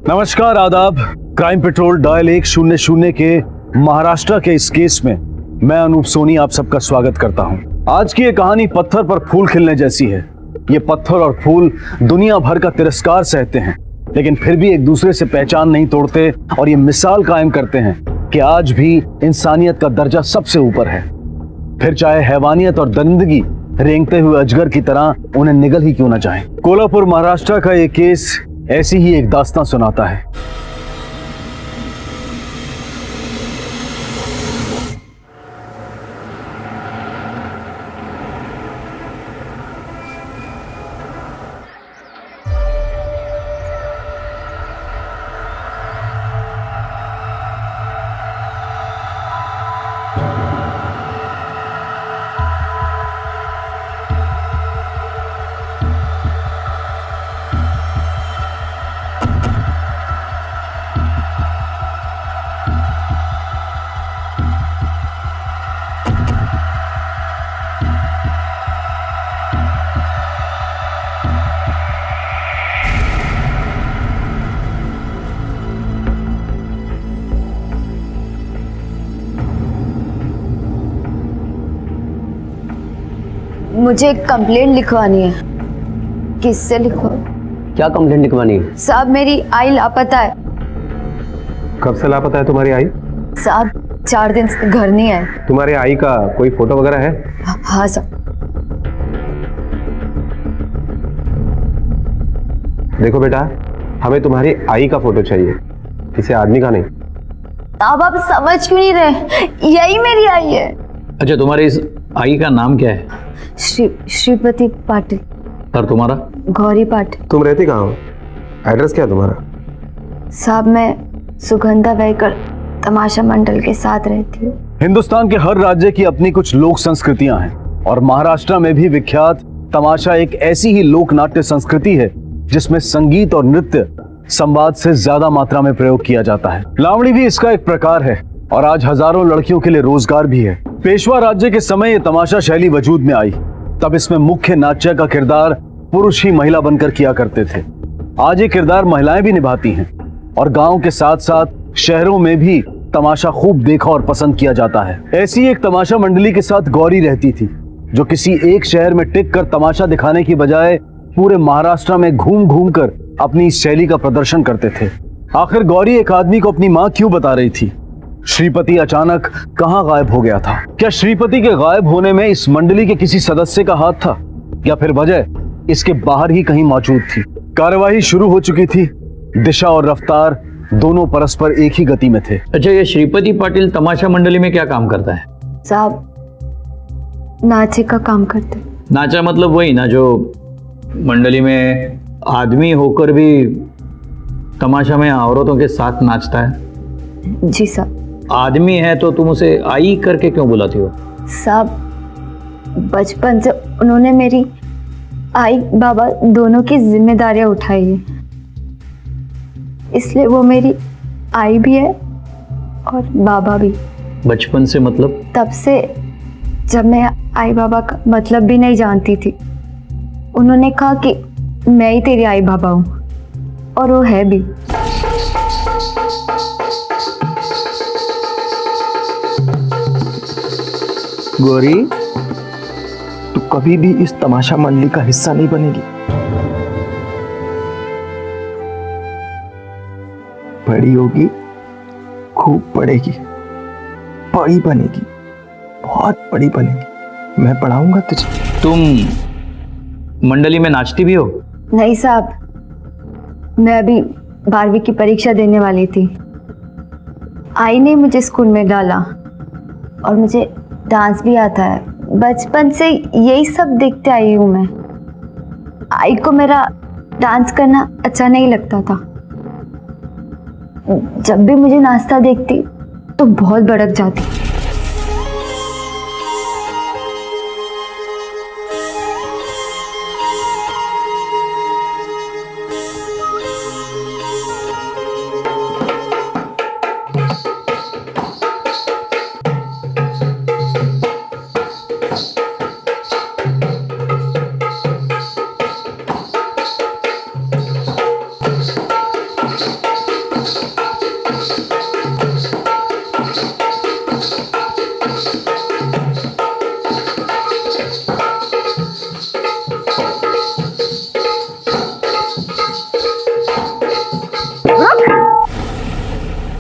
नमस्कार, आदाब। Crime petrol dial 100 के महाराष्ट्र के इस केस में मैं अनूप सोनी आप सबका स्वागत करता हूं। आज की ये कहानी पत्थर पर फूल खिलने जैसी है। ये पत्थर और फूल दुनिया भर का तिरस्कार सहते हैं, लेकिन फिर भी एक दूसरे से पहचान नहीं तोड़ते और ये मिसाल कायम करते हैं कि आज भी इंसानियत का दर्जा सबसे ऊपर है। फिर चाहे हैवानियत और दरिंदगी रेंगते हुए अजगर की तरह उन्हें निगल ही क्यों न जाए। कोल्हापुर महाराष्ट्र का ये केस ऐसी ही एक दास्तां सुनाता है। मुझे एक कंप्लेंट लिखवानी है। किससे लिखवा? क्या कंप्लेंट लिखवानी है? साहब, मेरी आई लापता है। कब से लापता है तुम्हारी आई? साहब, 4 दिन से घर नहीं आए। तुम्हारी आई का कोई फोटो वगैरह है? हाँ साहब। देखो बेटा, हमें तुम्हारी आई का फोटो चाहिए, किसी आदमी का नहीं। साहब, आप समझ क्यों नहीं रहे? यही मेरी आई है। अच्छा, तुम्हारे इस आई का नाम क्या है? श्रीपति पाटिल। और तुम्हारा? गौरी पाटिल। तुम रहती कहाँ हो? एड्रेस क्या है तुम्हारा? साहब, मैं सुगंधा व्हीकल तमाशा मंडल के साथ रहती हूँ। हिंदुस्तान के हर राज्य की अपनी कुछ लोक संस्कृतियां हैं और महाराष्ट्र में भी विख्यात तमाशा एक ऐसी ही लोक नाट्य संस्कृति है जिसमें संगीत और नृत्य संवाद से ज्यादा मात्रा में प्रयोग किया जाता है। लावणी भी इसका एक प्रकार है और आज हजारों लड़कियों के लिए रोजगार भी है। पेशवा राज्य के समय ये तमाशा शैली वजूद में आई, तब इसमें मुख्य नाट्य का किरदार पुरुष ही महिला बनकर किया करते थे। आज ये किरदार महिलाएं भी निभाती हैं और गांव के साथ साथ शहरों में भी तमाशा खूब देखा और पसंद किया जाता है। ऐसी एक तमाशा मंडली के साथ गौरी रहती थी, जो किसी एक शहर में टिक कर तमाशा दिखाने की बजाय पूरे महाराष्ट्र में घूम घूम कर अपनी इस शैली का प्रदर्शन करते थे। आखिर गौरी एक आदमी को अपनी माँ क्यों बता रही थी? श्रीपति अचानक कहाँ गायब हो गया था? क्या श्रीपति के गायब होने में इस मंडली के किसी सदस्य का हाथ था या फिर वजह इसके बाहर ही कहीं मौजूद थी? कार्यवाही शुरू हो चुकी थी। दिशा और रफ्तार दोनों परस्पर एक ही गति में थे। अच्छा, ये श्रीपति पाटिल तमाशा मंडली में क्या काम करता है? साहब, नाचे का काम करते। नाचा मतलब वही ना जो मंडली में आदमी होकर भी तमाशा में औरतों के साथ नाचता है? जी साहब। आदमी है तो तुम उसे आई करके क्यों बुलाती हो? साहब, बचपन से उन्होंने मेरी आई बाबा दोनों की जिम्मेदारियां उठाई है, इसलिए वो मेरी आई भी है और बाबा भी। बचपन से मतलब? तब से जब मैं आई बाबा का मतलब भी नहीं जानती थी, उन्होंने कहा कि मैं ही तेरी आई बाबा हूँ, और वो है भी। गौरी, तू कभी भी इस तमाशा मंडली का हिस्सा नहीं बनेगी। बड़ी होगी, खूब पढ़ेगी, बड़ी बनेगी, बहुत बड़ी बनेगी। मैं पढ़ाऊंगा तुझे। तुम मंडली में नाचती भी हो? नहीं साहब, मैं अभी 12वीं की परीक्षा देने वाली थी। आई ने मुझे स्कूल में डाला और मुझे डांस भी आता है। बचपन से यही सब देखते आई हूँ मैं। आई को मेरा डांस करना अच्छा नहीं लगता था। जब भी मुझे नाचता देखती तो बहुत भड़क जाती।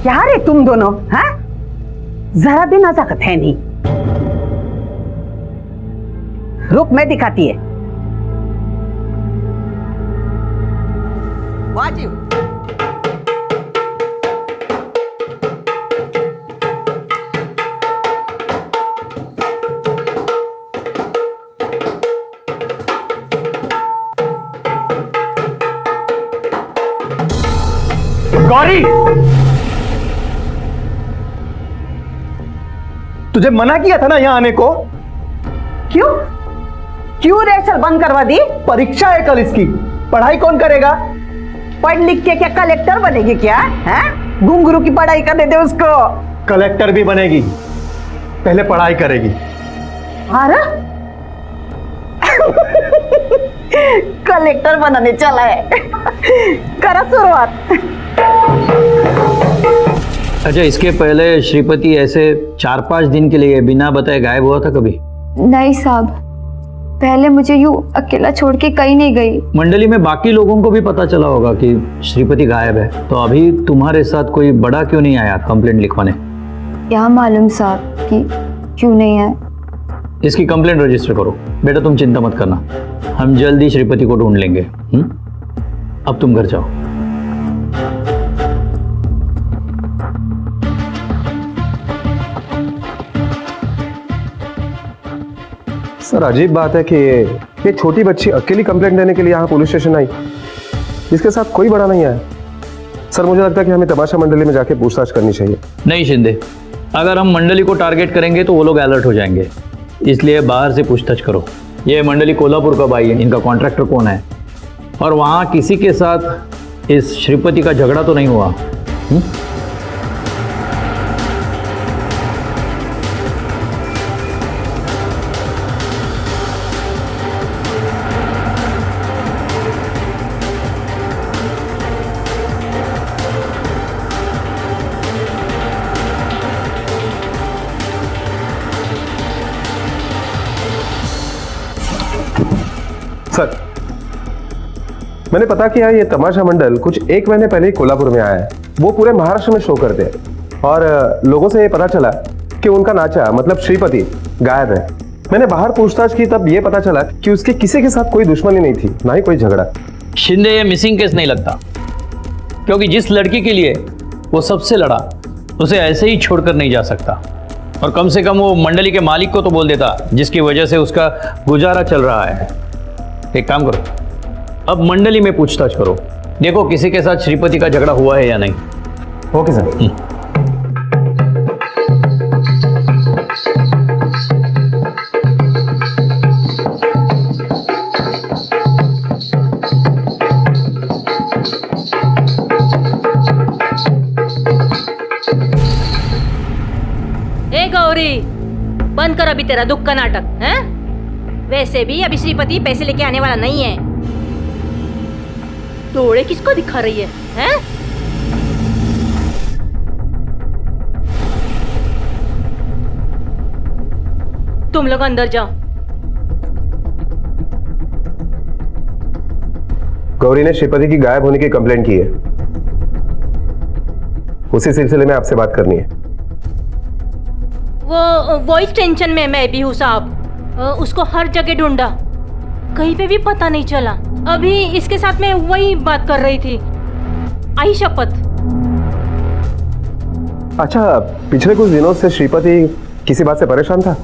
क्या रे तुम दोनों, हाँ? जरा भी नजाकत है नहीं। रुक, मैं दिखाती है। वाजिब। गौरी, तुझे मना किया था ना यहाँ आने को। क्यों क्यों रेसल बंद करवा दी? परीक्षा है कल इसकी, पढ़ाई कौन करेगा? पढ़ लिख के क्या कलेक्टर बनेगी क्या? हैं? घुंघरू की पढ़ाई करने दे उसको। कलेक्टर भी बनेगी, पहले पढ़ाई करेगी। अरे कलेक्टर बनाने चला है। करा शुरुआत। अच्छा, इसके पहले श्रीपति ऐसे 4-5 दिन के लिए बिना बताए गायब हुआ था कभी? नहीं साहब, पहले मुझे यूं अकेला छोड़ के कहीं नहीं गई। मंडली में बाकी लोगों को भी पता चला होगा कि श्रीपति गायब है, तो अभी तुम्हारे साथ कोई बड़ा क्यों नहीं आया कंप्लेंट लिखवाने? क्या मालूम साहब कि क्यों नहीं है। इसकी कंप्लेंट रजिस्टर करो। बेटा तुम चिंता मत करना, हम जल्दी श्रीपति को ढूंढ लेंगे। अब तुम घर जाओ। सर अजीब बात है कि ये छोटी बच्ची अकेली कंप्लेंट देने के लिए यहाँ पुलिस स्टेशन आई, इसके साथ कोई बड़ा नहीं आया। सर मुझे लगता है कि हमें तमाशा मंडली में जाके पूछताछ करनी चाहिए। नहीं शिंदे, अगर हम मंडली को टारगेट करेंगे तो वो लोग अलर्ट हो जाएंगे, इसलिए बाहर से पूछताछ करो। ये मंडली कोल्हापुर कब आई है, इनका कॉन्ट्रैक्टर कौन है, और वहाँ किसी के साथ इस श्रीपति का झगड़ा तो नहीं हुआ? सर मैंने पता किया ये तमाशा मंडल कुछ 1 महीने पहले ही कोल्हापुर में आया है। वो पूरे महाराष्ट्र में शो करते हैं और लोगों से ये पता चला कि उनका नाचा मतलब श्रीपति गायब है। मैंने बाहर पूछताछ की, तब ये पता चला कि उसके किसी के साथ कोई दुश्मनी नहीं थी, ना ही कोई झगड़ा। शिंदे, ये मिसिंग केस नहीं लगता, क्योंकि जिस लड़की के लिए वो सबसे लड़ा उसे ऐसे ही छोड़कर नहीं जा सकता, और कम से कम वो मंडली के मालिक को तो बोल देता जिसकी वजह से उसका गुजारा चल रहा है। एक काम करो, अब मंडली में पूछताछ करो, देखो किसी के साथ श्रीपति का झगड़ा हुआ है या नहीं। Okay sir. ए गौरी, बंद कर अभी तेरा दुख का नाटक है। वैसे भी अभी श्रीपति पैसे लेके आने वाला नहीं है। डोळे किसको दिखा रही है, हैं? तुम लोग अंदर जाओ। गौरी ने श्रीपति की गायब होने की कंप्लेंट की है, उसी सिलसिले में आपसे बात करनी है। वो इस टेंशन में मैं भी हूँ साहब। उसको हर जगह ढूंढा, कहीं पे भी पता नहीं चला। अभी इसके साथ मैं वही बात कर रही थी, आई शपथ। अच्छा, पिछले कुछ दिनों से श्रीपति किसी बात से परेशान था?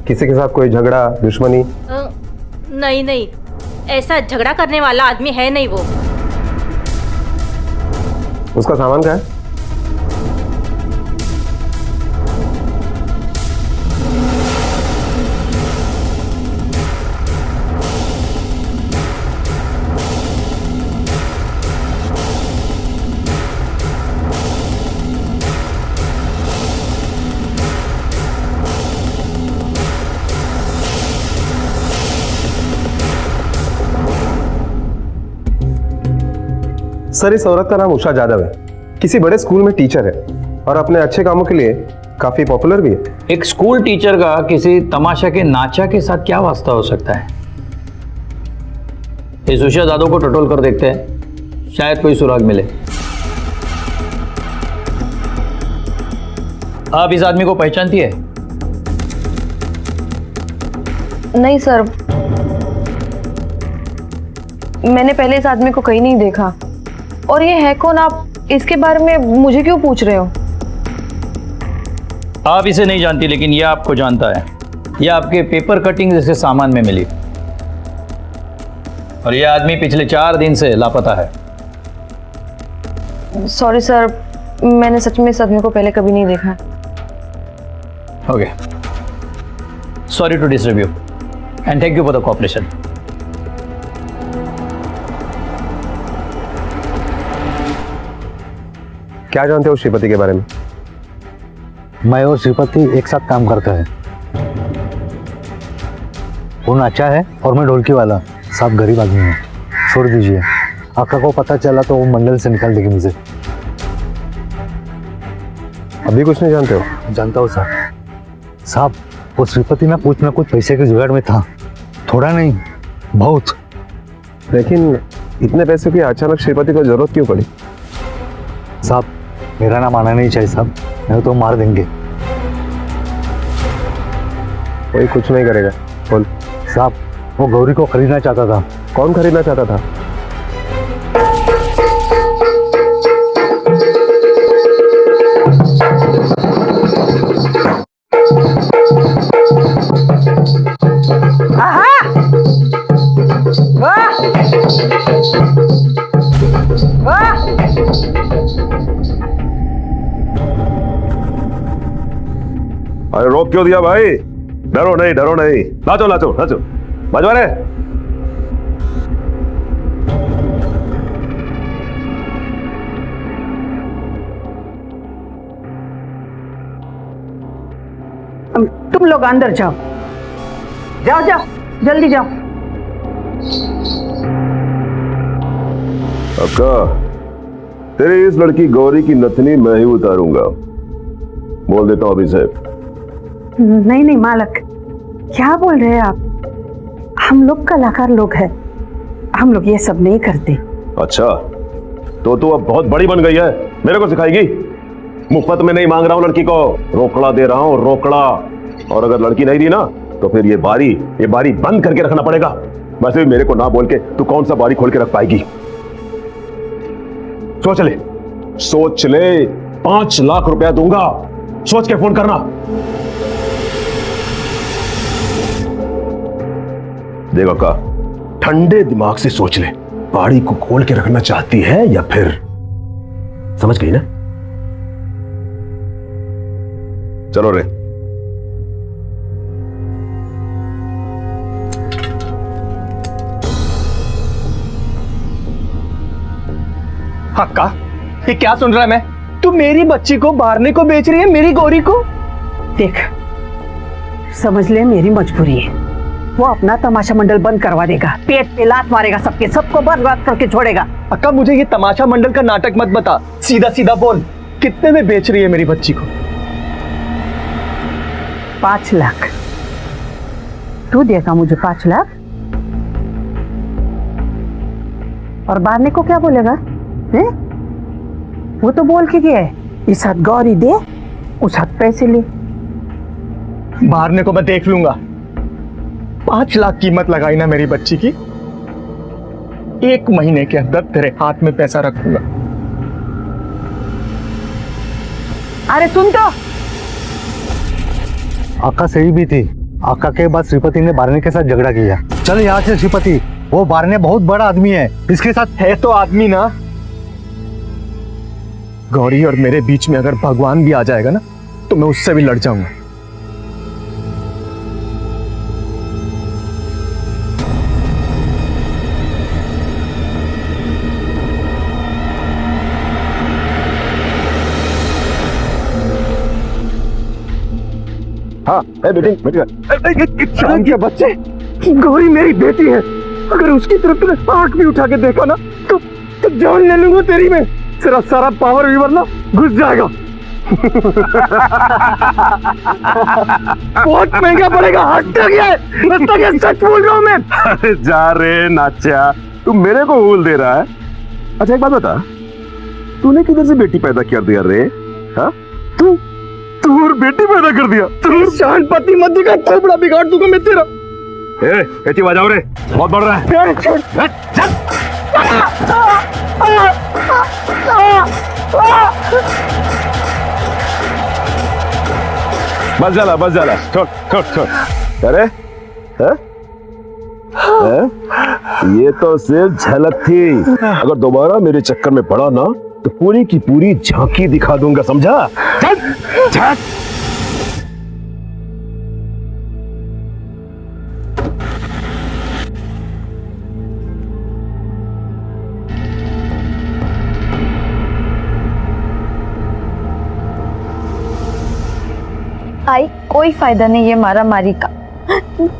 किसी के साथ कोई झगड़ा, दुश्मनी? नहीं नहीं, ऐसा झगड़ा करने वाला आदमी है नहीं वो। उसका सामान क्या है? सर इस औरत का नाम उषा जादव है, किसी बड़े स्कूल में टीचर है और अपने अच्छे कामों के लिए काफी पॉपुलर भी है। एक स्कूल टीचर का किसी तमाशा के नाचा के साथ क्या वास्ता हो सकता है? इस उषा जादव को टटोल कर देखते हैं, शायद कोई सुराग मिले। आप इस आदमी को पहचानती है? नहीं सर, मैंने पहले इस आदमी को कहीं नहीं देखा। और ये है कौन? आप इसके बारे में मुझे क्यों पूछ रहे हो? आप इसे नहीं जानती, लेकिन यह आपको जानता है। यह आपके पेपर कटिंग जैसे सामान में मिली, और यह आदमी पिछले 4 दिन से लापता है। सॉरी सर, मैंने सच में इस आदमी को पहले कभी नहीं देखा। Okay, sorry to disturb you and thank you for the cooperation. क्या जानते हो श्रीपति के बारे में? मैं और श्रीपति एक साथ काम करते हैं। वो नाचा है और मैं ढोलकी वाला। साहब गरीब आदमी है, छोड़ दीजिए। आका को पता चला तो वो मंडल से निकाल देगी मुझे। अभी कुछ नहीं जानते हो? जानता हूँ सर। साहब वो श्रीपति ना कुछ पैसे के जुगाड़ में था, थोड़ा नहीं बहुत। लेकिन इतने पैसे की अचानक श्रीपति को जरूरत क्यों पड़ी? साहब मेरा नाम आना नहीं चाहिए साहब, नहीं तो मार देंगे। कोई कुछ नहीं करेगा, बोल। साहब वो गौरी को खरीदना चाहता था। कौन खरीदना चाहता था? आहा! वाह! वाह! अरे रोक क्यों दिया भाई? डरो नहीं, डरो नहीं, नाचो नाचो नाचो, बजवा रे। तुम लोग अंदर जाओ, जाओ जाओ, जल्दी जाओ। अक्का, तेरी इस लड़की गौरी की नथनी मैं ही उतारूंगा, बोल देता हूं अभी से। नहीं नहीं मालक, क्या बोल रहे हैं आप? हम लोग कलाकार लोग हैं, हम लोग ये सब नहीं करते। अच्छा, तो तू अब बहुत बड़ी बन गई है, मेरे को सिखाएगी? मुफ्त में नहीं मांग रहा हूं लड़की को, रोकड़ा दे रहा हूं, रोकड़ा। और अगर लड़की नहीं दी ना तो फिर ये बारी बंद करके रखना पड़ेगा। वैसे भी मेरे को ना बोल के तू कौन सा बारी खोल के रख पाएगी? सोच ले, 5 लाख रुपया दूंगा, सोच के फोन करना। देखो का, ठंडे दिमाग से सोच ले, बाड़ी को खोल के रखना चाहती है या फिर? समझ गई ना? चलो रे। अक्का, ये क्या सुन रहा है मैं? तू मेरी बच्ची को मारने को बेच रही है, मेरी गौरी को। देख, समझ ले मेरी मजबूरी है। वो अपना तमाशा मंडल बंद करवा देगा, पेट पे लात मारेगा, सबको बर्बाद करके छोड़ेगा। अक्का, मुझे ये तमाशा मंडल का नाटक मत बता, सीधा सीधा बोल, कितने में बेच रही है मेरी बच्ची को? 5 लाख। तू देगा मुझे 5 लाख? और बारने को क्या बोलेगा? है? वो तो बोल के गया है, इस हाथ गौरी दे, उस हाथ पैसे ले। मारने को मैं देख लूंगा। 5 लाख कीमत लगाई ना मेरी बच्ची की, 1 महीने के अंदर तेरे हाथ में पैसा रखूंगा। अरे सुन तो, आका सही भी थी। आका के बाद श्रीपति ने बारने के साथ झगड़ा किया। चल यहाँ से श्रीपति, वो बारने बहुत बड़ा आदमी है, इसके साथ है तो आदमी ना। गौरी और मेरे बीच में अगर भगवान भी आ जाएगा ना तो मैं उससे भी लड़ जाऊंगा। हाँ बेटी, के बच्चे, गौरी मेरी बेटी है। अगर उसकी तरफ तूने आंख भी उठा के देखा ना तो जान ले लूंगा तेरी में। तेरा सारा पावर वीवर ना घुस जाएगा। बहुत महंगा पड़ेगा। सच बोल रहा हूं मैं। अरे जा रे नाचा, तू मेरे को भूल दे रहा है। अच्छा एक बात बता, तूने किधर से बेटी पैदा कर दिया रे? हाँ, तू और बेटी पैदा कर दिया। तू शान पति मत दिखा, खोपड़ा बिगाड़ दूंगा मैं तेरा। बेटी बजाओ रे, बहुत बढ़ रहा है। बस जाला छोड़ छोड़ छोड़। अरे हैं? हैं? ये तो सिर्फ झलक थी, अगर दोबारा मेरे चक्कर में पड़ा ना तो पूरी की पूरी झांकी दिखा दूंगा, समझा? चल चल। आई कोई फायदा नहीं है मारा मारी का।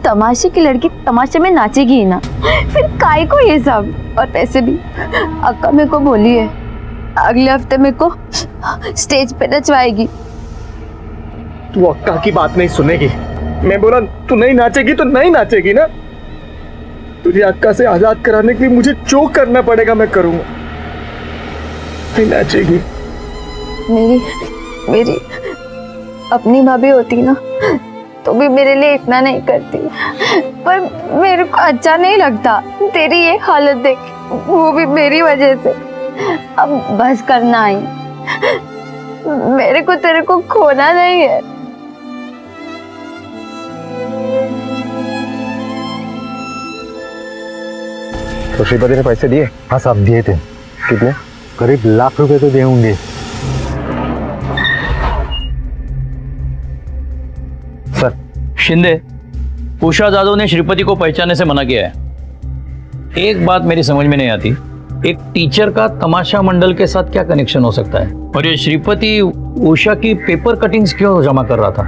तमाशे की लड़की तमाशे में नाचेगी ही ना, फिर काय को ये सब। और पैसे भी अक्का मेरे को बोली है अगले हफ्ते मेरे को स्टेज पे नचवाएगी। तू अक्का की बात नहीं सुनेगी। मैं बोला तू नहीं नाचेगी तो नहीं नाचेगी ना। तुझे अक्का से आजाद कराने के लिए मुझे जो करना पड़ेगा मैं करूंगा। नहीं नाचेगी। मेरी अपनी भाभी होती ना तो भी मेरे लिए इतना नहीं करती, पर मेरे को अच्छा नहीं लगता तेरी ये हालत देख, वो भी मेरी वजह से। अब बस करना ही, मेरे को तेरे को खोना नहीं है। तो श्रीपति ने पैसे दिए? हाँ साहब दिए थे। कितने? करीब लाख रुपए तो दिए होंगे। सर शिंदे, उषा जादव ने श्रीपति को पहचानने से मना किया है। एक बात मेरी समझ में नहीं आती, एक टीचर का तमाशा मंडल के साथ क्या कनेक्शन हो सकता है? और ये श्रीपति उषा की पेपर कटिंग्स क्यों जमा कर रहा था?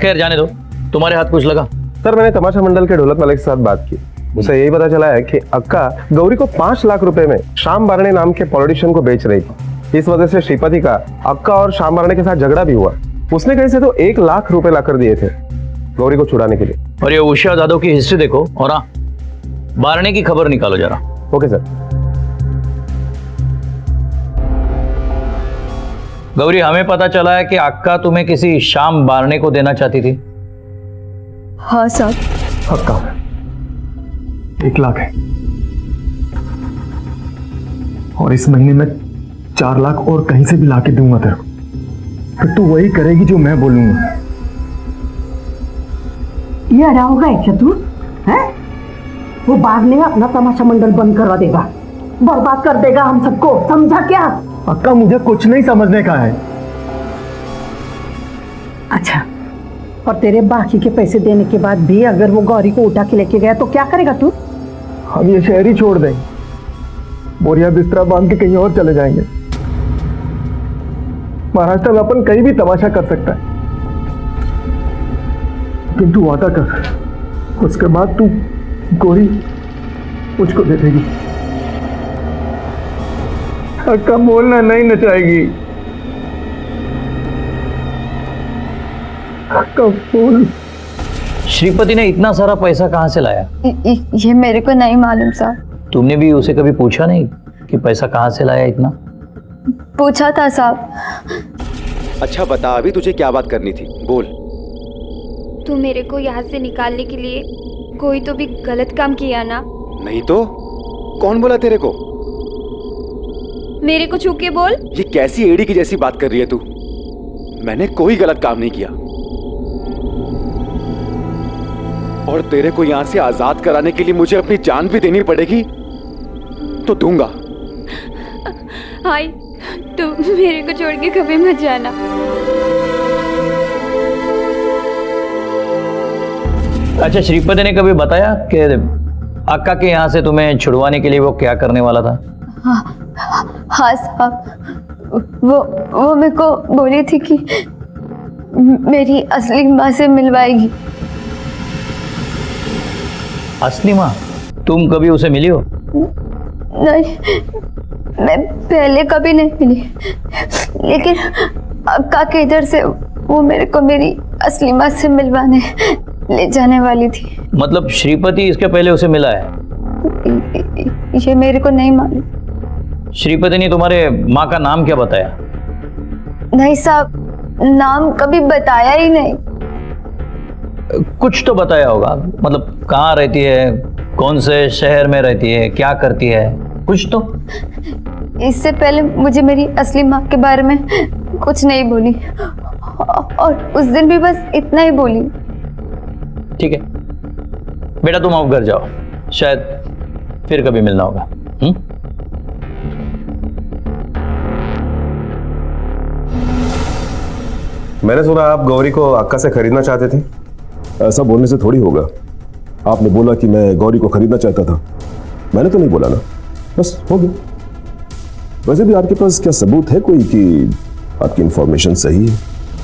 खैर जाने दो, तुम्हारे हाथ कुछ लगा? सर मैंने तमाशा मंडल के ढोलक वाले के साथ बात की, उसे यही पता चला है कि अक्का गौरी को 5 लाख रुपए में श्याम बारणे नाम के पॉलिटिशियन को बेच रही थी। इस वजह से श्रीपति का अक्का और श्याम बारणे के साथ झगड़ा भी हुआ। उसने कहीं से तो 1 लाख रुपए लाकर दिए थे गौरी को छुड़ाने के लिए। और ये उषा जादव की हिस्ट्री देखो और हाँ, बारणे की खबर निकालो जरा। Okay sir. गौरी, हमें पता चला है कि अक्का तुम्हें किसी श्याम बारणे को देना चाहती थी। हाँ साहब। अक्का 1 लाख है और इस महीने में 4 लाख और कहीं से भी लाके दूंगा तेरे को, फिर तू वही करेगी जो मैं बोलूंगा। ये अड़ा होगा क्या तू? है वो बाद में अपना तमाशा मंडल बंद करवा देगा, बर्बाद कर देगा हम सबको, समझा क्या? अक्का मुझे कुछ नहीं समझने का है। अच्छा, और तेरे बाकी के पैसे देने के बाद भी अगर वो गौरी को उठा के लेके गया तो क्या करेगा तू? हम ये शहर ही छोड़ देंगे, बोरिया बिस्तरा बांध के कहीं और चले जाएंगे। महाराष्ट्र में अपन कहीं भी तमाशा कर सकता है, किंतु वादा कर उसके बाद तू गोरी मुझको दे देगी। अक्का बोलना नहीं नचाएगी। अक्का बोल। श्रीपति ने इतना सारा पैसा कहाँ से लाया? ये मेरे को नहीं मालूम साहब। तुमने भी उसे कभी पूछा नहीं कि पैसा कहाँ से लाया इतना? पूछा था साहब। अच्छा बता, अभी तुझे क्या बात करनी थी, बोल। तू मेरे को यहाँ से निकालने के लिए कोई तो भी गलत काम किया ना? नहीं तो कौन बोला तेरे को? मेरे को छू के बोल। ये कैसी एड़ी की जैसी बात कर रही है तू? मैंने कोई गलत काम नहीं किया, और तेरे को यहाँ से आजाद कराने के लिए मुझे अपनी जान भी देनी पड़ेगी तो दूंगा। हाय, तू मेरे को छोड़ के कभी मत जाना। अच्छा, श्रीपति ने कभी बताया कि अक्का के यहाँ से तुम्हें छुड़वाने के लिए वो क्या करने वाला था? हाँ साहब, वो मेरे को बोली थी कि मेरी असली माँ से मिलवाएगी। असली माँ? तुम कभी उसे मिली हो? नहीं, मैं पहले कभी नहीं मिली, लेकिन अक्का के इधर से वो मेरे को मेरी असली माँ से मिलवाने ले जाने वाली थी। मतलब श्रीपति इसके पहले उसे मिला है? ये मेरे को नहीं मालूम। श्रीपति ने तुम्हारे माँ का नाम क्या बताया? नहीं साहब, नाम कभी बताया ही नहीं। कुछ तो बताया होगा, मतलब कहाँ रहती है, कौन से शहर में रहती है, क्या करती है, कुछ तो। इससे पहले मुझे मेरी असली माँ के बारे में कुछ नहीं बोली, और उस दिन भी बस इतना ही बोली। ठीक है बेटा, तुम अब घर जाओ, शायद फिर कभी मिलना होगा। मैंने सुना आप गौरी को अक्का से खरीदना चाहते थे। ऐसा बोलने से थोड़ी होगा। आपने बोला कि मैं गौरी को खरीदना चाहता था, मैंने तो नहीं बोला ना, बस हो गया। वैसे भी आपके पास क्या सबूत है कोई कि आपकी इंफॉर्मेशन सही है?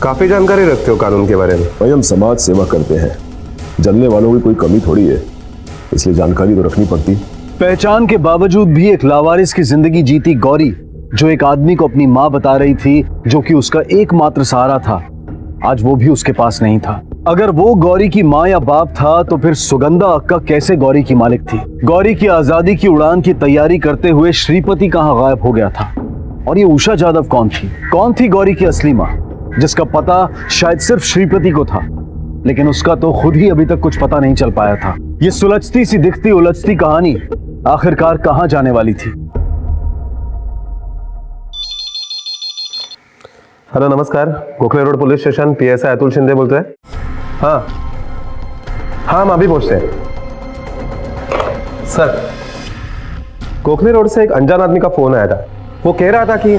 काफी जानकारी रखते हो कानून के बारे में। भाई हम समाज सेवा करते हैं, जानने वालों की कोई कमी थोड़ी है, इसलिए जानकारी तो रखनी पड़ती। पहचान के बावजूद भी एक लावारिस की जिंदगी जीती गौरी, जो एक आदमी को अपनी माँ बता रही थी, जो कि उसका एकमात्र सहारा था, आज वो भी उसके पास नहीं था। अगर वो गौरी की माँ या बाप था तो फिर सुगंधा अक्का कैसे गौरी की मालिक थी? गौरी की आजादी की उड़ान की तैयारी करते हुए श्रीपति कहाँ गायब हो गया था? और ये उषा जादव कौन थी? कौन थी गौरी की असली माँ, जिसका पता शायद सिर्फ श्रीपति को था, लेकिन उसका तो खुद ही अभी तक कुछ पता नहीं चल पाया था। ये सुलझती सी दिखती उलझती कहानी आखिरकार कहाँ जाने वाली थी? हेलो नमस्कार, Gokhale road police station, PSI Atul Shinde बोलते हैं। हाँ हाँ, हम अभी पहुंचते हैं सर। गोखले रोड से एक अनजान आदमी का फोन आया था। वो कह रहा था कि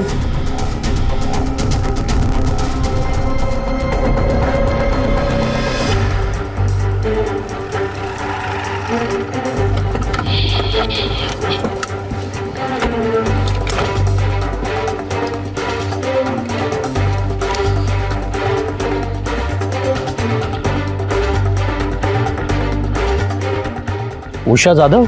उषा जाधव?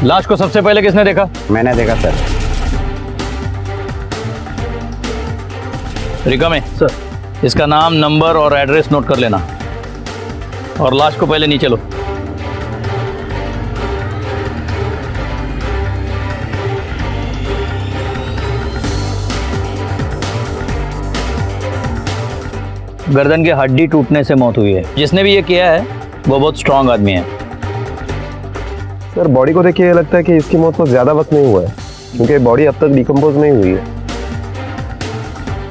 लाश को सबसे पहले किसने देखा? मैंने देखा सर। रिका में सर, इसका नाम, नंबर और एड्रेस नोट कर लेना, और लाश को पहले नीचे लो। गर्दन की हड्डी टूटने से मौत हुई है। जिसने भी ये किया है वो बहुत स्ट्रांग आदमी है। सर बॉडी को देखिए लगता है कि इसकी मौत को ज्यादा वक्त नहीं हुआ है, क्योंकि बॉडी अब तक डिकम्पोज नहीं हुई है।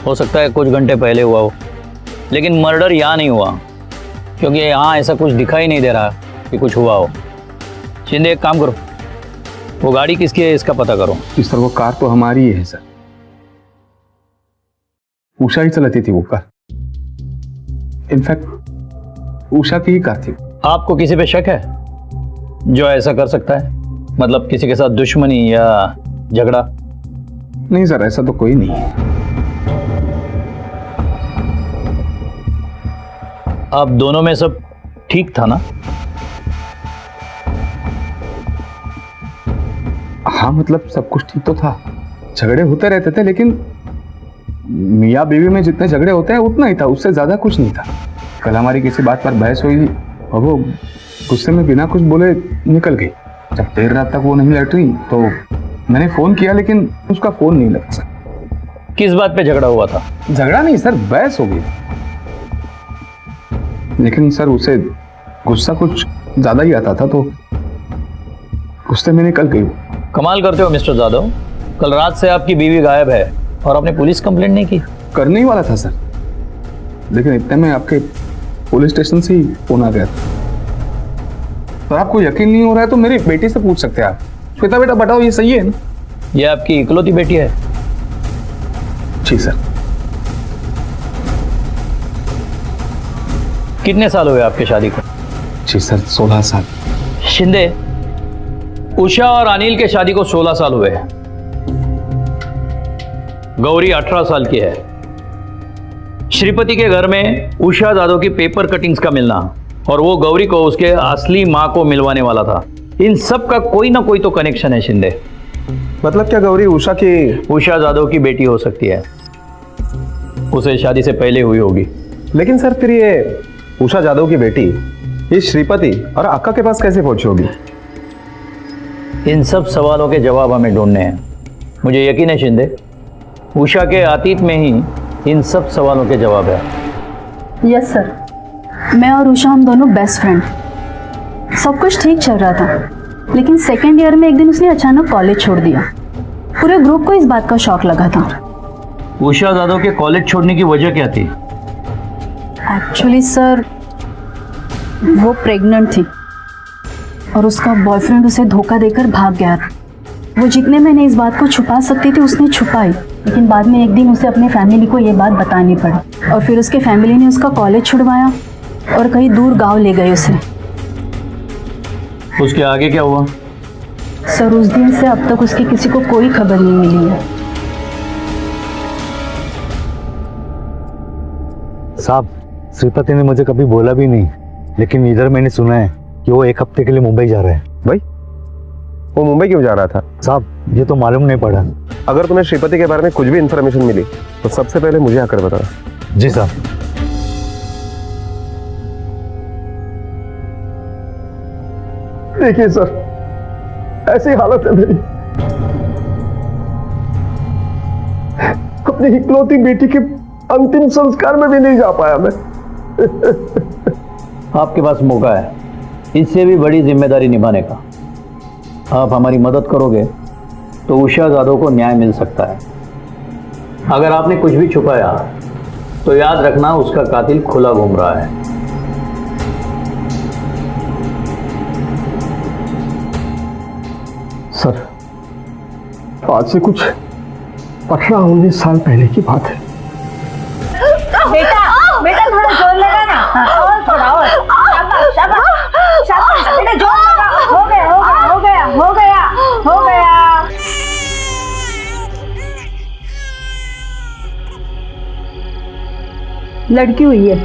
हो सकता है कुछ घंटे पहले हुआ हो, लेकिन मर्डर यहाँ नहीं हुआ, क्योंकि यहाँ ऐसा कुछ दिखाई नहीं दे रहा कि कुछ हुआ हो। शिंदे एक काम करो, वो गाड़ी किसकी है इसका पता करो। सर वो कार तो हमारी है सर, उषा ही चलाती थी वो कार। इनफैक्ट उषा की ही कार थी। आपको किसी पे शक है जो ऐसा कर सकता है? मतलब किसी के साथ दुश्मनी या झगड़ा? नहीं सर, ऐसा तो कोई नहीं है। आप दोनों में सब ठीक था ना? हाँ मतलब सब कुछ ठीक तो था, झगड़े होते रहते थे, लेकिन मियाँ बीवी में जितने झगड़े होते हैं उतना ही था, उससे ज्यादा कुछ नहीं था। कल हमारी किसी बात पर बहस हुई और वो गुस्से में बिना कुछ बोले निकल गई। जब देर रात तक वो नहीं लौट रही तो मैंने फोन किया, लेकिन उसका फोन नहीं लगा सर। किस बात पे झगड़ा हुआ था? झगड़ा नहीं सर, बहस हो गई, लेकिन सर उसे गुस्सा कुछ ज्यादा ही आता था तो गुस्से में निकल गई। कमाल करते हो मिस्टर जाधव, कल रात से आपकी बीवी गायब है और आपने पुलिस कंप्लेंट नहीं की? करने ही वाला था सर, लेकिन इतने में आपके पुलिस स्टेशन से ही फोन आ गया था। तो आपको यकीन नहीं हो रहा है तो मेरी बेटी से पूछ सकते हैं आप। श्वेता बेटा बताओ, ये सही है ना? ये आपकी इकलौती बेटी है? जी सर। कितने साल हुए आपकी शादी को? जी सर, 16 साल। शिंदे, उषा और अनिल के शादी को 16 साल हुए हैं। गौरी 18 साल की है। श्रीपति के घर में उषा जाधव की पेपर कटिंग्स का मिलना और वो गौरी को उसके असली मां को मिलवाने वाला था, इन सब का कोई ना कोई तो कनेक्शन है शिंदे। मतलब क्या गौरी उषा जाधव की बेटी हो सकती है, उसे शादी से पहले हुई होगी। लेकिन सर फिर ये उषा जाधव की बेटी ये श्रीपति और अक्का के पास कैसे पहुंची होगी? इन सब सवालों के जवाब हमें ढूंढने हैं। मुझे यकीन है शिंदे, उषा के अतीत में ही इन सब सवालों के जवाब है। यस सर, मैं और उषा हम दोनों बेस्ट फ्रेंड। सब कुछ ठीक चल रहा था, लेकिन सेकेंड ईयर में एक दिन उसने अचानक कॉलेज छोड़ दिया। पूरे ग्रुप को इस बात का शॉक लगा था। उषा जादव के कॉलेज छोड़ने की वजह क्या थी? एक्चुअली सर, वो प्रेग्नेंट थी और उसका बॉयफ्रेंड उसे धोखा देकर भाग गया था। वो जितने मैंने इस बात को छुपा सकती थी उसने छुपाई, लेकिन बाद में एक दिन उसे अपने फैमिली को ये बात बतानी पड़ी और फिर उसके फैमिली ने उसका कॉलेज छुड़वाया और कहीं दूर गांव ले गए उसे। उसके आगे क्या हुआ? सर, उस दिन से अब तक उसकी किसी को कोई खबर नहीं मिली है। साहब, श्रीपति ने मुझे कभी बोला भी नहीं, लेकिन इधर मैंने सुना है कि वो 1 हफ्ते के लिए मुंबई जा रहे हैं। भाई, वो मुंबई क्यों जा रहा था? साहब, ये तो मालूम नहीं पड़ा। अगर तुम्हें श्रीपति के बारे में कुछ भी इंफॉर्मेशन मिली तो सबसे पहले मुझे आकर बताना। जी साहब। देखिए सर, ऐसी हालत है मेरी, अपनी इकलौती बेटी के अंतिम संस्कार में भी नहीं जा पाया मैं। आपके पास मौका है इससे भी बड़ी जिम्मेदारी निभाने का। आप हमारी मदद करोगे तो उषा जादव को न्याय मिल सकता है। अगर आपने कुछ भी छुपाया तो याद रखना उसका कातिल खुला घूम रहा है। सर, आज से कुछ 18-19 साल पहले की बात है। बेटा बेटा, थोड़ा जोर लगा ना। और थोड़ा और। शाबाश शाबाश शाबाश बेटा, जोर लगा। हो गया हो गया हो गया हो गया हो गया। लड़की हुई है।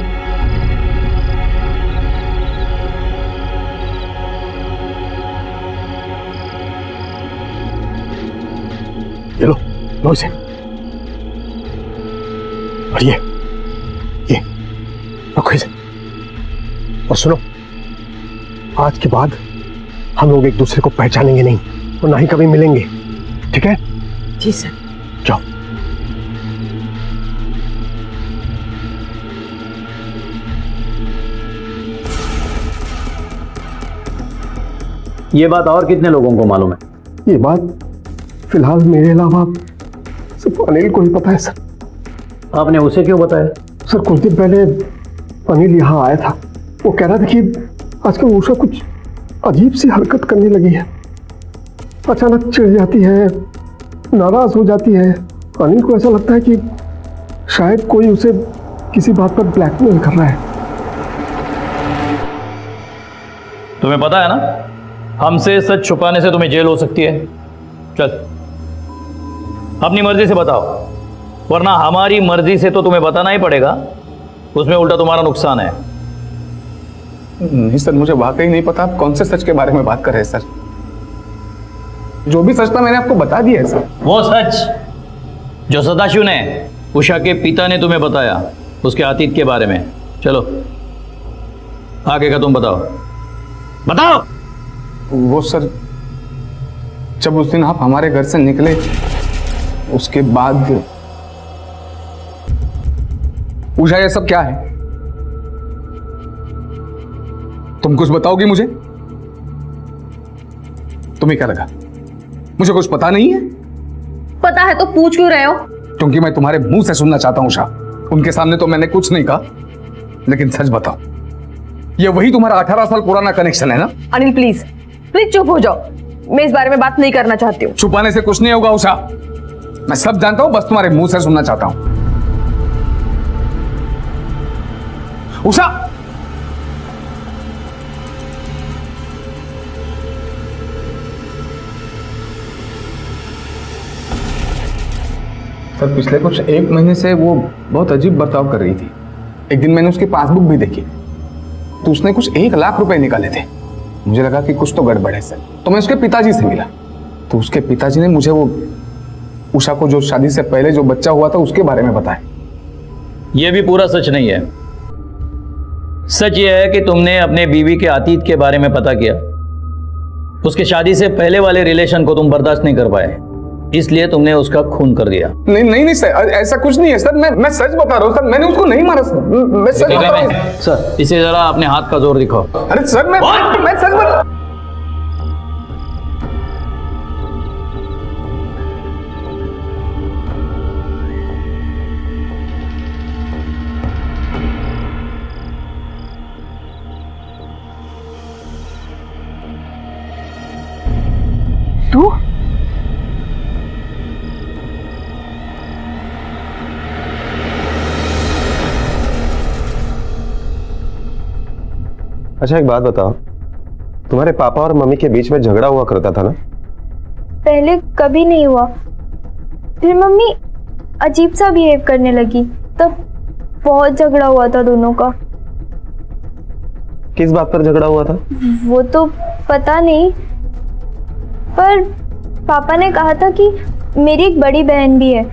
लो इसे। और ये रखो इसे। और सुनो, आज के बाद हम लोग एक दूसरे को पहचानेंगे नहीं और ना ही कभी मिलेंगे, ठीक है? जी सर। जाओ। ये बात और कितने लोगों को मालूम है? ये बात फिलहाल मेरे अलावा सिर्फ अनिल को ही पता है सर। आपने उसे क्यों बताया? सर, कुछ दिन पहले अनिल यहाँ आया था। वो कह रहा था कि आजकल उषा कुछ अजीब सी हरकत करने लगी है। अचानक चिढ़ जाती है, नाराज हो जाती है। अनिल को ऐसा लगता है कि शायद कोई उसे किसी बात पर ब्लैकमेल कर रहा है। तुम्हें पता है ना, हमसे सच छुपाने से तुम्हें जेल हो सकती है। चल, अपनी मर्जी से बताओ, वरना हमारी मर्जी से तो तुम्हें बताना ही पड़ेगा। उसमें उल्टा तुम्हारा नुकसान है। नहीं सर, मुझे वाकई नहीं पता आप कौन से सच के बारे में बात कर रहे हैं सर। जो भी सच था मैंने आपको बता दिया है सर। वो सच जो सदाशिव ने, उषा के पिता ने तुम्हें बताया, उसके अतीत के बारे में। चलो आगे का तुम बताओ। बताओ। वो सर, जब उस दिन आप हमारे घर से निकले उसके बाद उषा, ये सब क्या है? तुम कुछ बताओगी मुझे? तुम्हें क्या लगा मुझे कुछ पता नहीं है? पता है तो पूछ क्यों रहे हो? क्योंकि मैं तुम्हारे मुंह से सुनना चाहता हूं उषा। उनके सामने तो मैंने कुछ नहीं कहा, लेकिन सच बताओ, ये वही तुम्हारा 18 साल पुराना कनेक्शन है ना? अनिल प्लीज प्लीज चुप हो जाओ, मैं इस बारे में बात नहीं करना चाहती हूँ। छुपाने से कुछ नहीं होगा उषा, मैं सब जानता हूं, बस तुम्हारे मुंह से सुनना चाहता हूं। उषा, सर पिछले कुछ 1 महीने से वो बहुत अजीब बर्ताव कर रही थी। एक दिन मैंने उसकी पासबुक भी देखी तो उसने कुछ 1 लाख रुपए निकाले थे। मुझे लगा कि कुछ तो गड़बड़ है सर, तो मैं उसके पिताजी से मिला तो उसके पिताजी ने मुझे वो उषा को जो शादी से पहले जो बच्चा हुआ था उसके बारे में बताया। यह भी पूरा सच नहीं है। सच यह है कि तुमने अपने बीवी के अतीत के बारे में पता किया। उसके शादी से पहले वाले रिलेशन को तुम बर्दाश्त नहीं कर पाए, इसलिए तुमने उसका खून कर दिया। नहीं नहीं नहीं सर, ऐसा कुछ नहीं है सर। मैं सच बता रहा हूँ सर, मैंने उसको नहीं मारा सर। मैं सच बता रहा हूँ सर। इसे जरा अपने हाथ का जोर दिखाओ। अरे सर मैं सच बता। तू अच्छा एक बात बताओ, तुम्हारे पापा और मम्मी के बीच में झगड़ा हुआ करता था ना? पहले कभी नहीं हुआ, फिर मम्मी अजीब सा बिहेव करने लगी, तब बहुत झगड़ा हुआ था दोनों का। किस बात पर झगड़ा हुआ था? वो तो पता नहीं, पर पापा ने कहा था कि मेरी एक बड़ी बहन भी है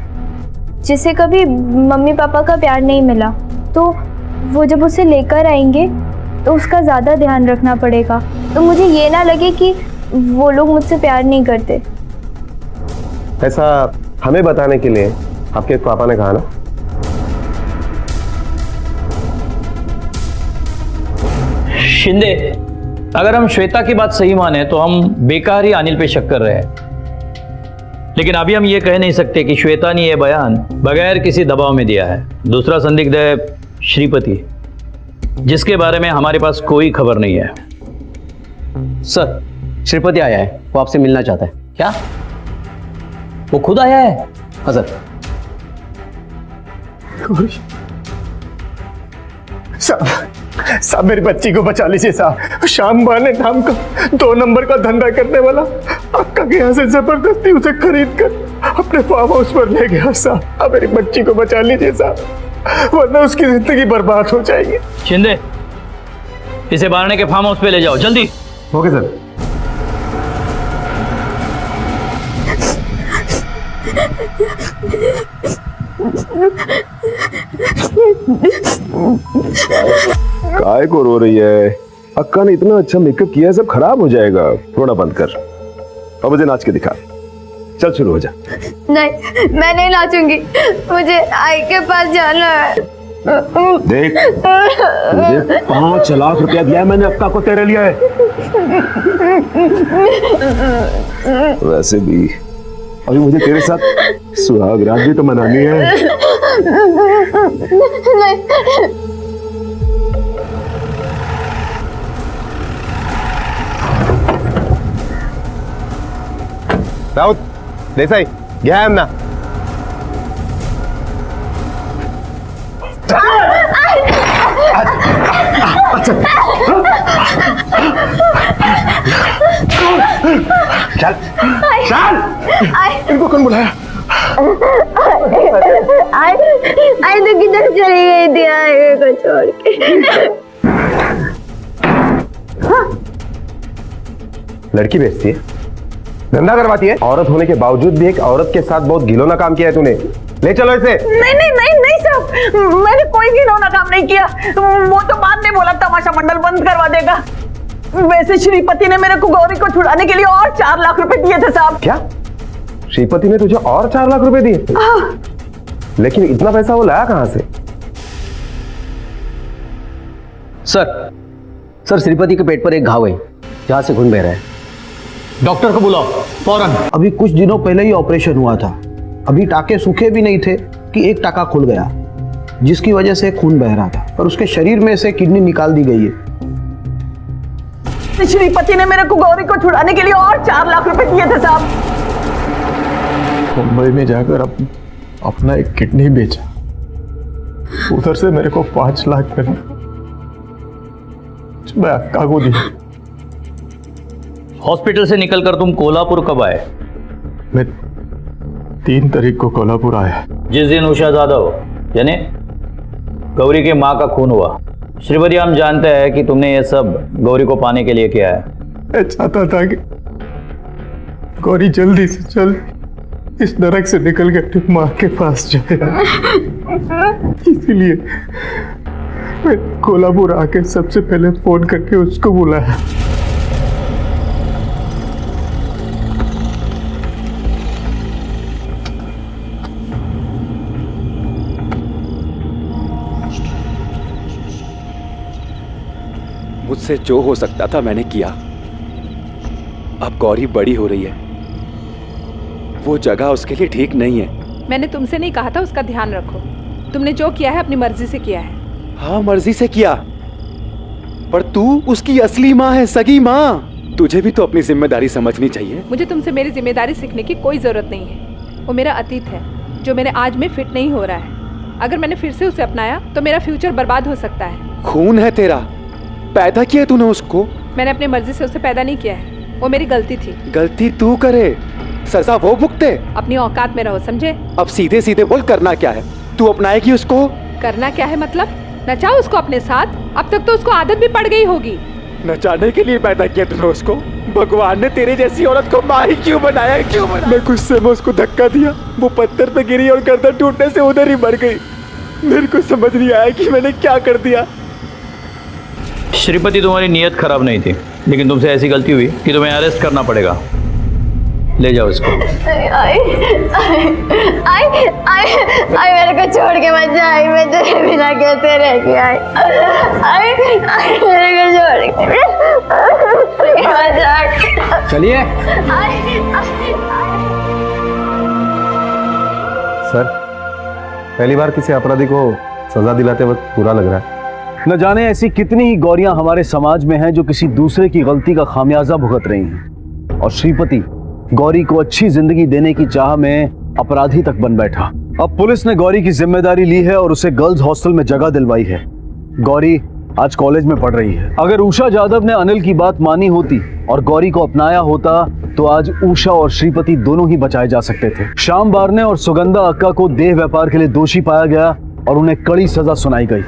जिसे कभी मम्मी पापा का प्यार नहीं मिला, तो वो जब उसे लेकर आएंगे तो उसका ज़्यादा ध्यान रखना पड़ेगा, तो मुझे ये ना लगे कि वो लोग मुझसे प्यार नहीं करते। ऐसा हमें बताने के लिए आपके पापा ने कहा ना? शिंदे, अगर हम श्वेता की बात सही माने तो हम बेकार ही अनिल पे शक कर रहे हैं, लेकिन अभी हम ये कह नहीं सकते कि श्वेता ने यह बयान बगैर किसी दबाव में दिया है। दूसरा संदिग्ध है श्रीपति, जिसके बारे में हमारे पास कोई खबर नहीं है। सर, श्रीपति आया है, वो आपसे मिलना चाहता है। क्या? वो खुद आया है? हाँ सर। साहब मेरी बच्ची को बचा लीजिए साहब। शाम बहाने नाम का 2 नंबर का धंधा करने वाला अक्का के यहाँ से जबरदस्ती उसे खरीद कर अपने फार्म हाउस पर ले गया साहब। अब मेरी बच्ची को बचा लीजिए साहब, वरना उसकी जिंदगी बर्बाद हो जाएगी। शिंदे, इसे बारने के फार्म हाउस पे ले जाओ जल्दी। Okay sir. काय को रो रही है? अक्का ने इतना अच्छा मेकअप किया है, सब खराब हो जाएगा। रोना बंद कर और मुझे नाच के दिखा। चल शुरू हो जा। नहीं, मैं नहीं नाचूंगी, मुझे आई के पास जाना है। देख, मुझे 5 लाख रुपया दिया है मैंने अक्का को तेरे लिए। वैसे भी अभी मुझे तेरे साथ सुहाग रात भी तो मनानी है। राउत, देसाई, गया है ना? चल चल, इनको कौन बुलाया? आई तो किधर चली गई थी आगे को छोड़ के। लड़की बेचती है, धंधा करवाती है। औरत होने के बावजूद भी एक औरत के साथ बहुत घिनौना काम किया है तूने। ले चलो इसे। नहीं नहीं नहीं नहीं साहब, मैंने कोई घिनौना काम नहीं किया। वो तो बाद में बोला तमाशा मंडल बंद करवा देगा। वैसे श्रीपति ने मेरे को गौरी को छुड़ाने के लिए और 4 लाख रुपए दिए थे साहब। क्या? श्रीपति ने तुझे और 4 लाख रुपए दिए? लेकिन इतना पैसा वो लाया कहां से? सर श्रीपति के पेट पर एक घाव है जहां से खून बह रहा है। डॉक्टर को बुलाओ फौरन। अभी कुछ दिनों पहले ही ऑपरेशन हुआ था, अभी टाके सूखे भी नहीं थे कि एक टाका खुल गया, जिसकी वजह से खून बह रहा था, पर उसके शरीर में से किडनी निकाल दी गई है। श्रीपति ने मेरे को गौरी को छुड़ाने के लिए और 4 लाख रुपए दिए थे साहब। मुंबई में जाकर अपना एक किडनी बेचा, उधर से मेरे को 5 लाख मिला, मैं अक्का को दी। हॉस्पिटल से निकलकर तुम कोल्हापुर कब आए? मैं 3 तारीख को कोल्हापुर आया। जिस दिन उषा जाधव यानी गौरी की मां का खून हुआ। श्रीपति, हम जानते हैं कि तुमने ये सब गौरी को पाने के लिए किया है। मैं चाहता था कि गौरी जल्दी से जल्द इस नरक से निकल के अपनी माँ के पास जाए, इसीलिए मैं कोल्हापुर आके सबसे पहले फोन करके उसको बुलाया। मुझसे जो हो सकता था मैंने किया। अब गौरी बड़ी हो रही है, वो जगह उसके लिए ठीक नहीं है। मैंने तुमसे नहीं कहा था उसका ध्यान रखो। तुमने जो किया है अपनी मर्जी से किया है। हाँ मर्जी से किया, पर तू उसकी असली माँ है, सगी माँ। तुझे भी तो अपनी जिम्मेदारी समझनी चाहिए। मुझे तुमसे मेरी जिम्मेदारी सीखने की कोई जरूरत नहीं है। वो मेरा अतीत है जो मेरे आज में फिट नहीं हो रहा है। अगर मैंने फिर से उसे अपनाया तो मेरा फ्यूचर बर्बाद हो सकता है। खून है तेरा, पैदा किया तूने उसको। मैंने अपनी मर्जी से उसे पैदा नहीं किया है, वो मेरी गलती थी। गलती तू करे, सजा वो भुगते। अपनी औकात में रहो, समझे? अब सीधे सीधे बोल, करना क्या है? तू अपनाएगी उसको? करना क्या है मतलब? नचाओ उसको अपने साथ। अब तक तो उसको आदत भी पड़ गई होगी। नचाने के लिए पैदा किया तूने उसको? भगवान ने तेरे जैसी औरत को माँ ही क्यों बनाया, क्यों बनाया? मैं गुस्से में उसको धक्का दिया, वो पत्थर पे गिरी और गर्दन टूटने से उधर ही मर गई। मेरे को समझ नहीं आया कि मैंने क्या कर दिया। श्रीपति, तुम्हारी नीयत खराब नहीं थी, लेकिन तुमसे ऐसी गलती हुई कि तुम्हें अरेस्ट करना पड़ेगा। ले जाओ इसको। आई मेरे को छोड़ के मत जा। आई मैं तेरे बिना कैसे रह गया? आई मेरे को छोड़ के मत जा। चलिए सर, पहली बार किसी अपराधी को सजा दिलाते वक्त बुरा लग रहा है। न जाने ऐसी कितनी ही गौरियां हमारे समाज में हैं जो किसी दूसरे की गलती का खामियाजा भुगत रही हैं, और श्रीपति गौरी को अच्छी जिंदगी देने की चाह में अपराधी तक बन बैठा। अब पुलिस ने गौरी की जिम्मेदारी ली है और उसे गर्ल्स हॉस्टल में जगह दिलवाई है। गौरी आज कॉलेज में पढ़ रही है। अगर उषा जादव ने अनिल की बात मानी होती और गौरी को अपनाया होता तो आज उषा और श्रीपति दोनों ही बचाए जा सकते थे। श्याम बारने और सुगंधा अक्का को देह व्यापार के लिए दोषी पाया गया और उन्हें कड़ी सजा सुनाई गई।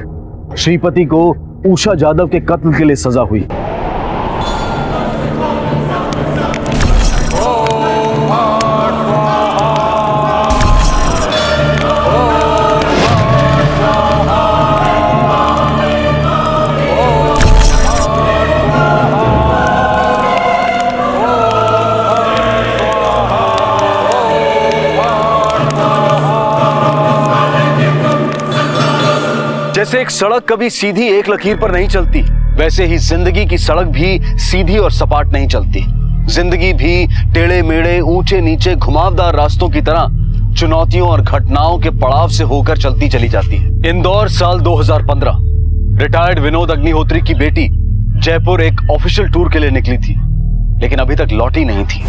श्रीपति को उषा जादव के कत्ल के लिए सजा हुई। जैसे एक सड़क कभी सीधी एक लकीर पर नहीं चलती, वैसे ही जिंदगी की सड़क भी सीधी और सपाट नहीं चलती। जिंदगी भी टेढ़े मेढ़े, ऊंचे नीचे, घुमावदार रास्तों की तरह चुनौतियों और घटनाओं के पड़ाव से होकर चलती चली जाती है। इंदौर साल 2015। रिटायर्ड विनोद अग्निहोत्री की बेटी जयपुर एक ऑफिशियल टूर के लिए निकली थी, लेकिन अभी तक लौटी नहीं थी।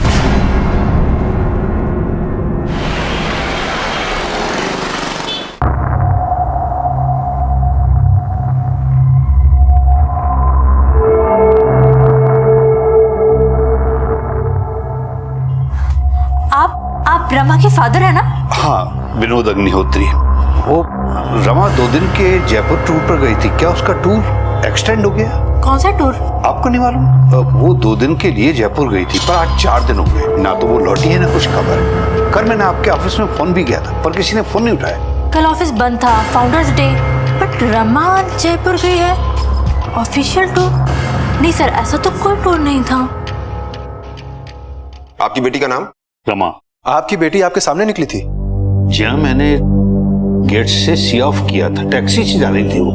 आप रमा के फादर है ना? हाँ, विनोद अग्निहोत्री। वो रमा 2 दिन के जयपुर टूर पर गई थी, क्या उसका टूर एक्सटेंड हो गया? कौन सा टूर? आपको नहीं मालूम? वो 2 दिन के लिए जयपुर गई थी, पर आज 4 दिन हो गए, ना तो वो लौटी है ना कुछ खबर। कल मैंने आपके ऑफिस में फोन भी किया था, पर किसी ने फोन नहीं उठाया। कल ऑफिस बंद था, founders day, but Rama Jaipur गई है ऑफिशियल टूर? नहीं सर, ऐसा तो कोई टूर नहीं था। आपकी बेटी का नाम? रमा। आपकी बेटी आपके सामने निकली थी? जी हाँ, मैंने गेट से सी ऑफ किया था, टैक्सी से जा रही थी वो।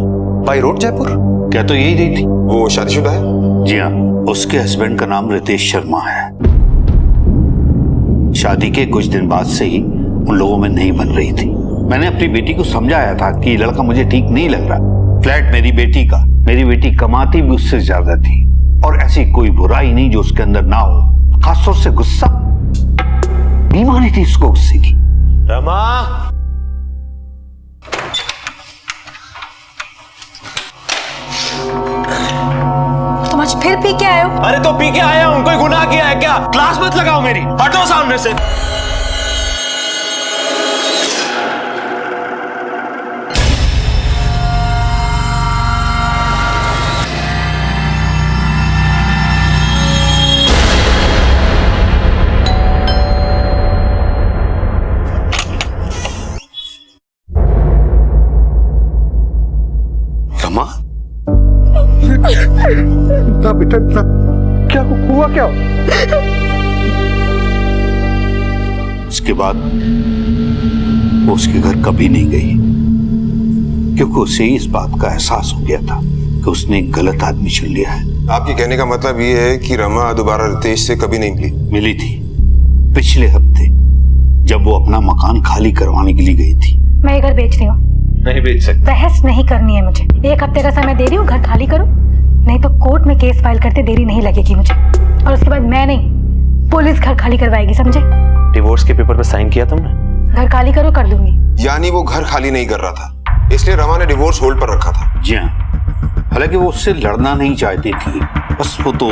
By road Jaipur? क्या तो यही रही थी। वो शादीशुदा है? जी हाँ, उसके हस्बैंड का नाम रितेश शर्मा है। शादी के कुछ दिन बाद से ही उन लोगों में नहीं बन रही थी। मैंने अपनी बेटी को समझाया था कि ये लड़का मुझे ठीक नहीं लग रहा। फ्लैट मेरी बेटी का, मेरी बेटी कमाती भी उससे ज्यादा थी, और ऐसी कोई बुराई नहीं जो उसके अंदर ना हो। खासतौर से गुस्सा, बीमारी थी उसको गुस्से की। रमा, तुम आज फिर पी के आए हो? अरे तो पी के आया हूं, कोई गुनाह किया है क्या? क्लास मत लगाओ मेरी, हटो सामने से। ना बेटा, ना। क्या हुआ? क्या उसके बाद वो उसके घर कभी नहीं गई, क्योंकि उसे इस बात का एहसास हो गया था कि उसने एक गलत आदमी चुन लिया है। आपके कहने का मतलब ये है कि रमा दोबारा रितेश से कभी नहीं मिली थी पिछले हफ्ते, जब वो अपना मकान खाली करवाने के लिए गई थी। मैं ये घर बेच रही हूँ। नहीं बेच सकते। बहस नहीं करनी है मुझे। 1 हफ्ते का समय दे रही हूँ, घर खाली करो, नहीं तो कोर्ट में केस फाइल करते देरी नहीं लगेगी मुझे। और उसके बाद मैं नहीं, पुलिस घर खाली करवाएगी, समझे? डिवोर्स के पेपर पर साइन किया तुमने? घर खाली करो, कर दूंगी। यानी वो घर खाली नहीं कर रहा था, इसलिए रमा ने डिवोर्स होल्ड पर रखा था। जी हाँ, हालांकि वो उससे लड़ना नहीं चाहती थी, बस वो तो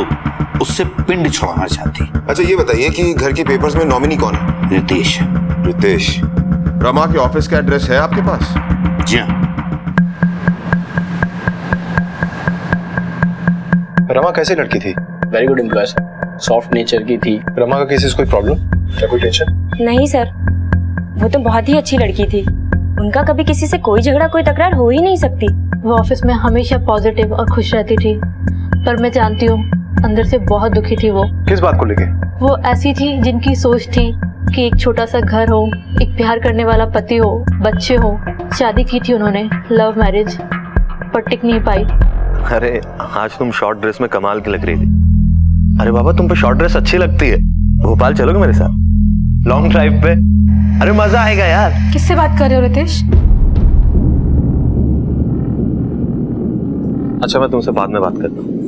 उससे पिंड छुड़ाना चाहती। अच्छा ये बताइए कि घर के पेपर्स में नॉमिनी कौन है? रितेश। रितेश। रमा के ऑफिस का एड्रेस है आपके पास? जी हाँ। रमा कैसी लड़की थी? Very good employ sir, soft nature की थी। रमा का केस कोई प्रॉब्लम या कोई टेंशन? नहीं सर, वो तो बहुत ही अच्छी लड़की थी। उनका कभी किसी से कोई झगड़ा कोई तकरार हो ही नहीं सकती। वो ऑफिस में हमेशा पॉजिटिव और खुश रहती थी, पर मैं जानती हूँ अंदर से बहुत दुखी थी वो। किस बात को लेके? वो ऐसी थी जिनकी सोच थी कि एक छोटा सा घर हो, एक प्यार करने वाला पति हो, बच्चे हो। शादी की थी उन्होंने, लव मैरिज, पर टिक नहीं पाई। अरे आज तुम शॉर्ट ड्रेस में कमाल की लग रही थी। अरे बाबा तुम पे शॉर्ट ड्रेस अच्छी लगती है, भोपाल चलोगे मेरे साथ लॉन्ग ड्राइव पे? अरे मजा आएगा यार। किससे बात कर रहे हो रितेश? अच्छा मैं तुमसे बाद में बात करता हूँ।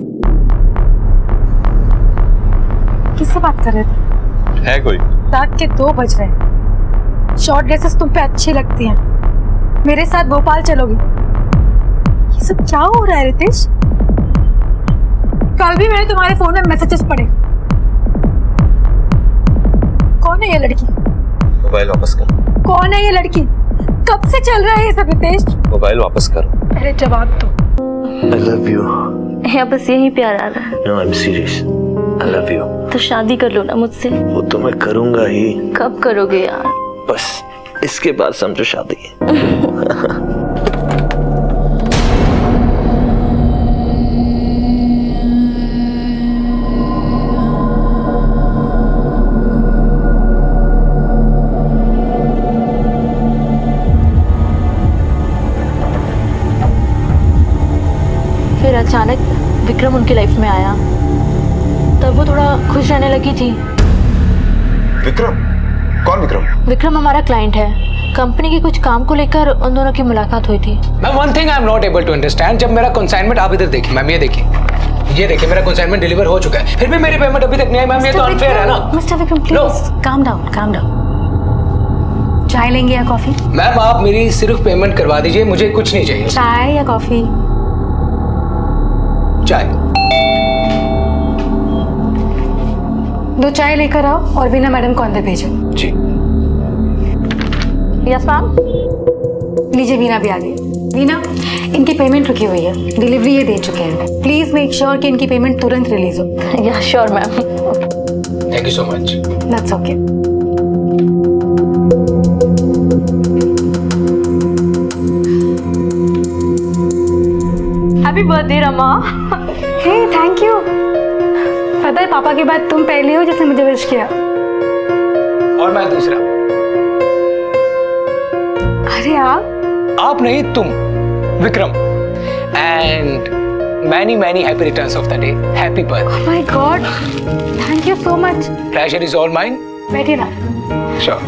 किससे बात कर रहे थे? है कोई? रात के 2 बज रहे हैं। शॉर्ट ड्रेसेस तुम पे अच्छी लगती हैं, मेरे साथ भोपाल चलोगी? ये सब क्या हो रहा है रितेश? कल भी मैंने तुम्हारे फोन में मैसेजेस पढ़े। कौन है ये लड़की? मोबाइल वापस करो। कौन है ये लड़की? कब से चल रहा है ये सब रितेश? मोबाइल वापस करो। पहले जवाब दो। I love you. यहाँ बस यही प्यार आ रहा है। No, I'm serious. I love you. तो शादी कर लो ना मुझसे। वो तो मैं करूंगा ही। कब करोगे यार? बस इसके बाद समझो शादी। फिर अचानक विक्रम उनकी लाइफ में आया, तब वो थोड़ा खुश रहने लगी थी। विक्रम? कौन विक्रम? विक्रम हमारा क्लाइंट है, कंपनी के कुछ काम को लेकर उन दोनों की मुलाकात हुई थी। Ma'am one thing I am not able to understand, जब मेरा कंसाइनमेंट आप इधर देखिए मैम, ये देखिए मेरा कंसाइनमेंट डिलीवर हो चुका है, फिर भी मेरी पेमेंट अभी तक नहीं आई मैम, ये तो अनफेयर है ना। Mister Vikram please calm down. चाय लेंगे या कॉफी? मैम आप मेरी सिर्फ पेमेंट करवा दीजिए, मुझे कुछ नहीं चाहिए। चाय या कॉफी? चाय। 2 चाय लेकर आओ और वीना मैडम को अंदर भेजो। जी। Yes ma'am. लीजिए वीना भी आ गई। वीना, इनकी पेमेंट रुकी हुई है, डिलीवरी ये दे चुके हैं, प्लीज मेक श्योर कि इनकी पेमेंट तुरंत रिलीज हो। या sure ma'am. Thank you so much. That's okay. Happy birthday Rama. Hey thank you. पता है पापा के बाद तुम पहले हो जिसने मुझे विश किया। और मैं दूसरा। अरे आप नहीं, तुम Vikram. And many happy returns of the day. Happy birthday. Oh my God, thank you so much. Pleasure is all mine. बैठिए ना। श्योर।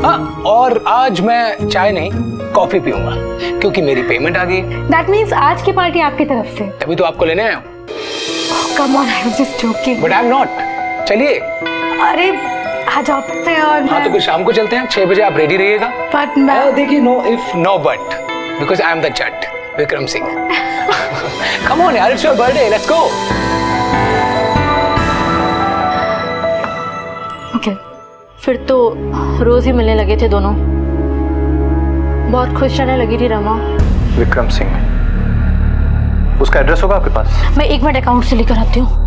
हाँ, और आज मैं चाय नहीं कॉफी पीऊंगा क्योंकि मेरी पेमेंट आ गई। दैट मीन्स आज की पार्टी आपकी तरफ से। तभी तो आपको लेने आया हूँ। Come on, I was just joking. But I am not. चलिए। अरे आज आपसे और हाँ तो फिर शाम को चलते हैं 6 बजे, आप रेडी रहिएगा। बट मैं देखिए no if no but, because I am the Jat Vikram Singh. Come on यार, it's your birthday, let's go. Okay. फिर तो रोज ही मिलने लगे थे दोनों, बहुत खुश रहने लगी थी रमा। विक्रम सिंह, उसका एड्रेस होगा आपके पास? मैं 1 मिनट अकाउंट से लेकर आती हूँ।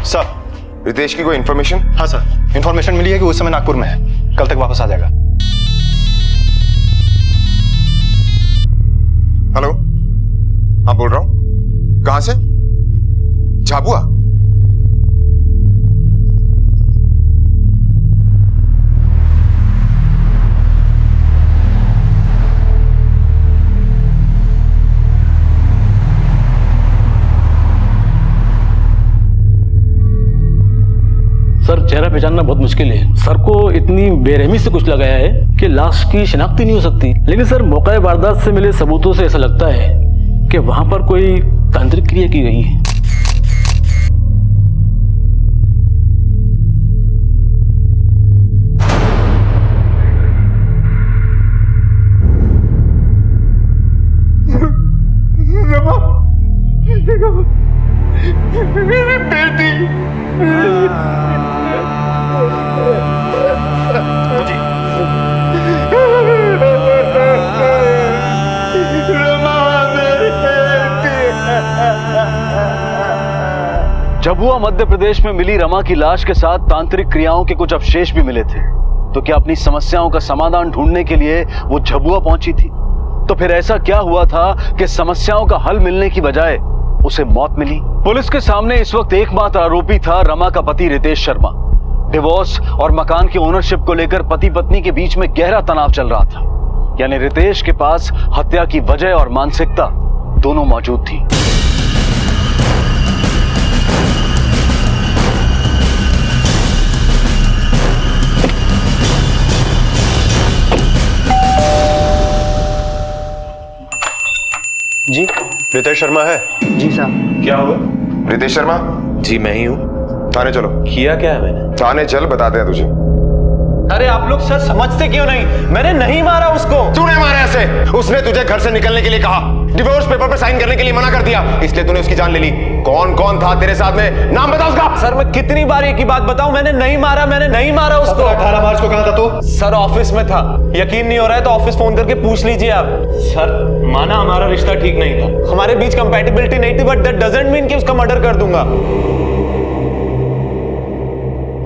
सर, रितेश की कोई इन्फॉर्मेशन? हाँ सर, इन्फॉर्मेशन मिली है कि उस समय नागपुर में है, कल तक वापस आ जाएगा। हेलो, हाँ बोल रहा हूँ। कहां से? झाबुआ? सर चेहरा पहचानना बहुत मुश्किल है। सर को इतनी बेरहमी से कुछ लगाया है कि लाश की शिनाख्त ही नहीं हो सकती। लेकिन सर मौका वारदात से मिले सबूतों से ऐसा लगता है कि वहां पर कोई तांत्रिक क्रिया की गई है। मेरी बेटी झाबुआ मध्य प्रदेश में मिली रमा की लाश के साथ तांत्रिक क्रियाओं के कुछ अवशेष भी मिले थे। तो क्या अपनी समस्याओं का समाधान ढूंढने के लिए वो झाबुआ पहुंची थी? तो फिर ऐसा क्या हुआ था कि समस्याओं का हल मिलने की बजाय उसे मौत मिली? पुलिस के सामने इस वक्त एकमात्र आरोपी था रमा का पति रितेश शर्मा। डिवोर्स और मकान की ओनरशिप को लेकर पति पत्नी के बीच में गहरा तनाव चल रहा था। यानी रितेश के पास हत्या की वजह और मानसिकता दोनों मौजूद थी। जी रितेश शर्मा है? जी साहब। क्या हुआ? रितेश शर्मा? जी मैं ही हूँ। थाने चलो। किया क्या है मैंने? थाने चल, बताते हैं तुझे। अरे आप लोग सर समझते क्यों नहीं? मैंने नहीं मारा उसको। तूने मारा ऐसे? उसने तुझे घर से निकलने के लिए कहा, डिवोर्स पेपर पर साइन करने के लिए मना कर दिया, इसलिए तूने उसकी जान ले ली। कौन कौन था तेरे साथ में? नाम बता उसका। सर मैं कितनी बार एक ही बात बताऊं, मैंने नहीं मारा उसको। 18 मार्च को कहां था तू? सर ऑफिस में था। यकीन नहीं हो रहा है तो ऑफिस फोन करके पूछ लीजिए आप। सर माना हमारा रिश्ता ठीक नहीं था, हमारे बीच कंपैटिबिलिटी नहीं थी, बट दैट डजंट मीन कि उसका मर्डर कर दूंगा।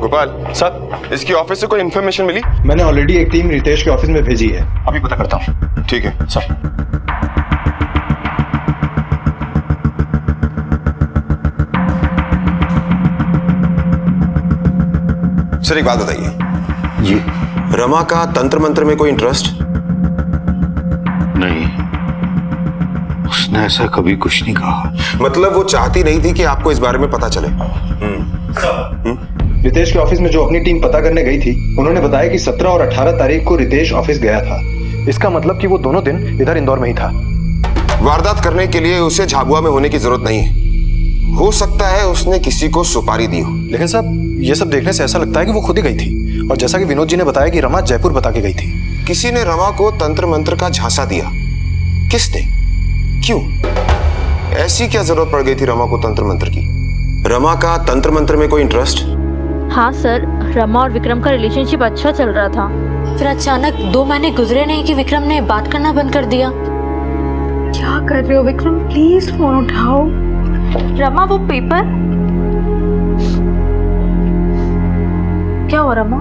गोपाल सर, इसकी ऑफिस से कोई इन्फॉर्मेशन मिली? मैंने ऑलरेडी एक टीम रितेश के ऑफिस में भेजी है, अभी पता करता हूँ। ठीक है सर। सर एक बात बताइए जी, रमा का तंत्र मंत्र में कोई इंटरेस्ट? नहीं, उसने ऐसा कभी कुछ नहीं कहा। मतलब वो चाहती नहीं थी कि आपको इस बारे में पता चले? रितेश के ऑफिस में जो अपनी टीम पता करने गई थी, उन्होंने बताया कि 17 और 18 तारीख को रितेश ऑफिस गया था। इसका मतलब कि वो दोनों दिन इधर इंदौर में ही था। वारदात करने के लिए उसे झाबुआ में होने की जरूरत नहीं है। हो सकता है उसने किसी को सुपारी दी हो। लेकिन साहब ये सब देखने से ऐसा लगता है कि वो खुद ही गई थी, और जैसा कि विनोद जी ने बताया कि रमा जयपुर बता के गई थी। किसी ने रमा को तंत्र मंत्र का झांसा दिया। किसने? क्यों? ऐसी क्या जरूरत पड़ गई थी रमा को तंत्र मंत्र की? रमा का तंत्र मंत्र में कोई इंटरेस्ट? हाँ सर, रमा और विक्रम का रिलेशनशिप अच्छा चल रहा था। फिर अचानक 2 महीने गुजरे नहीं कि विक्रम ने बात करना बंद कर दिया। क्या कर रहे हो विक्रम? प्लीज फोन उठाओ। रमा वो पेपर। क्या हुआ रमा?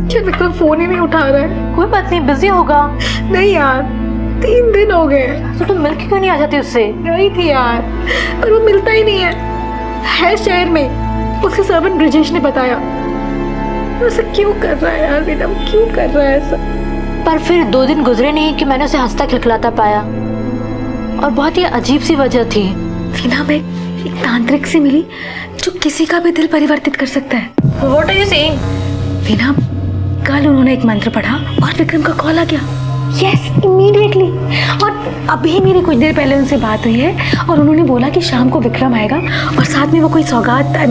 क्या विक्रम फोन ही नहीं उठा रहा है? कोई बात नहीं, बिजी होगा। नहीं यार, 3 दिन हो गए। तो तुम मिल के क्यों नहीं आ जाती उससे? गई थी यार, पर वो मिलता ही नहीं है शहर में। उसके सर्वेंट ब्रिजेश ने बताया। ऐसा क्यों कर रहा है यार विक्रम, क्यों कर रहा है ऐसा? पर फिर 2 दिन गुजरे नहीं कि मैंने उसे हंसता खिलखिलाता पाया, और बहुत ही अजीब सी वजह थी। वीना मैं एक तांत्रिक से मिली जो किसी का भी दिल परिवर्तित कर सकता है। What are you saying? Veena, कल उन्होंने एक मंत्र पढ़ा और विक्रम का कॉल आ गया। Yes, immediately. और अभी मेरी कुछ देर पहले उनसे बात हुई है, और उन्होंने बोला कि शाम को विक्रम आएगा और साथ में वो कोई सौगात, क्या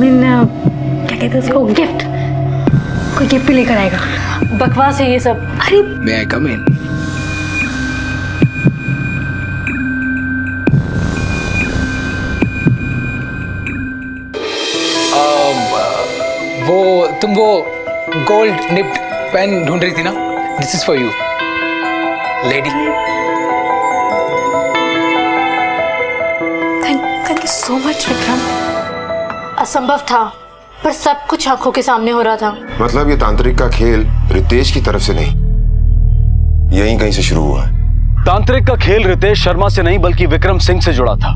कहते हैं उसको, गिफ्ट, कोई गिफ्ट भी लेकर आएगा। बकवास है ये सब। अरे May I come in? तुम वो गोल्ड निप्ड पेन ढूंढ रही थी ना? This is for you lady. Thank you so much Vikram. असंभव था, पर सब कुछ आंखों के सामने हो रहा था। मतलब ये तांत्रिक का खेल रितेश की तरफ से नहीं, यहीं कहीं से शुरू हुआ है। तांत्रिक का खेल रितेश शर्मा से नहीं बल्कि विक्रम सिंह से जुड़ा था।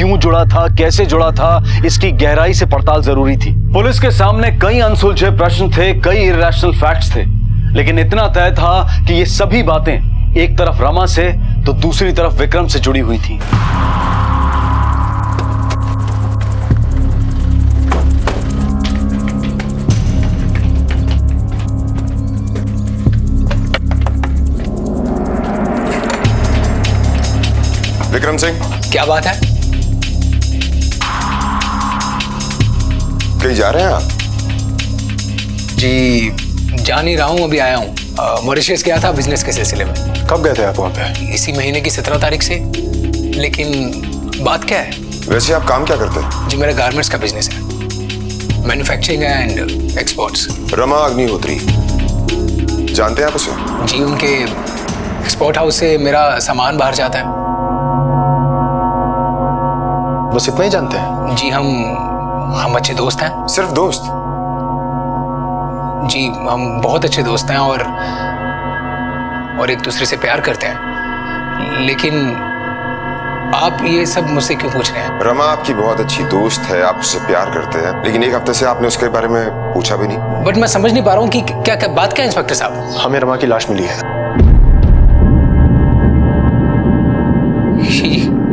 क्यों जुड़ा था, कैसे जुड़ा था, इसकी गहराई से पड़ताल जरूरी थी। पुलिस के सामने कई अनसुलझे प्रश्न थे, कई इरैशनल फैक्ट्स थे, लेकिन इतना तय था कि ये सभी बातें एक तरफ रमा से तो दूसरी तरफ विक्रम से जुड़ी हुई थी। विक्रम सिंह, क्या बात है? कहीं जा रहे हैं आप? जी जा नहीं रहा हूँ, अभी आया हूँ। मॉरिशस गया था बिजनेस के सिलसिले में। कब गए थे आप वहाँ पे? इसी महीने की 17 तारीख से। लेकिन बात क्या है? वैसे आप काम क्या करते हैं? जी मेरा गारमेंट्स का बिजनेस है, manufacturing and exports. Rama Agnihotri, जानते हैं आप उसे? जी उनके एक्सपोर्ट हाउस से मेरा सामान बाहर जाता है। बस इतना ही जानते हैं? जी हम अच्छे दोस्त हैं। सिर्फ दोस्त? जी हम बहुत अच्छे दोस्त हैं और एक दूसरे से प्यार करते हैं। लेकिन आप ये सब मुझसे क्यों पूछ रहे हैं? रमा आपकी बहुत अच्छी दोस्त है, आप उससे प्यार करते हैं, लेकिन एक हफ्ते से आपने उसके बारे में पूछा भी नहीं। बट मैं समझ नहीं पा रहा हूँ कि क्या बात क्या है इंस्पेक्टर साहब? हमें रमा की लाश मिली है।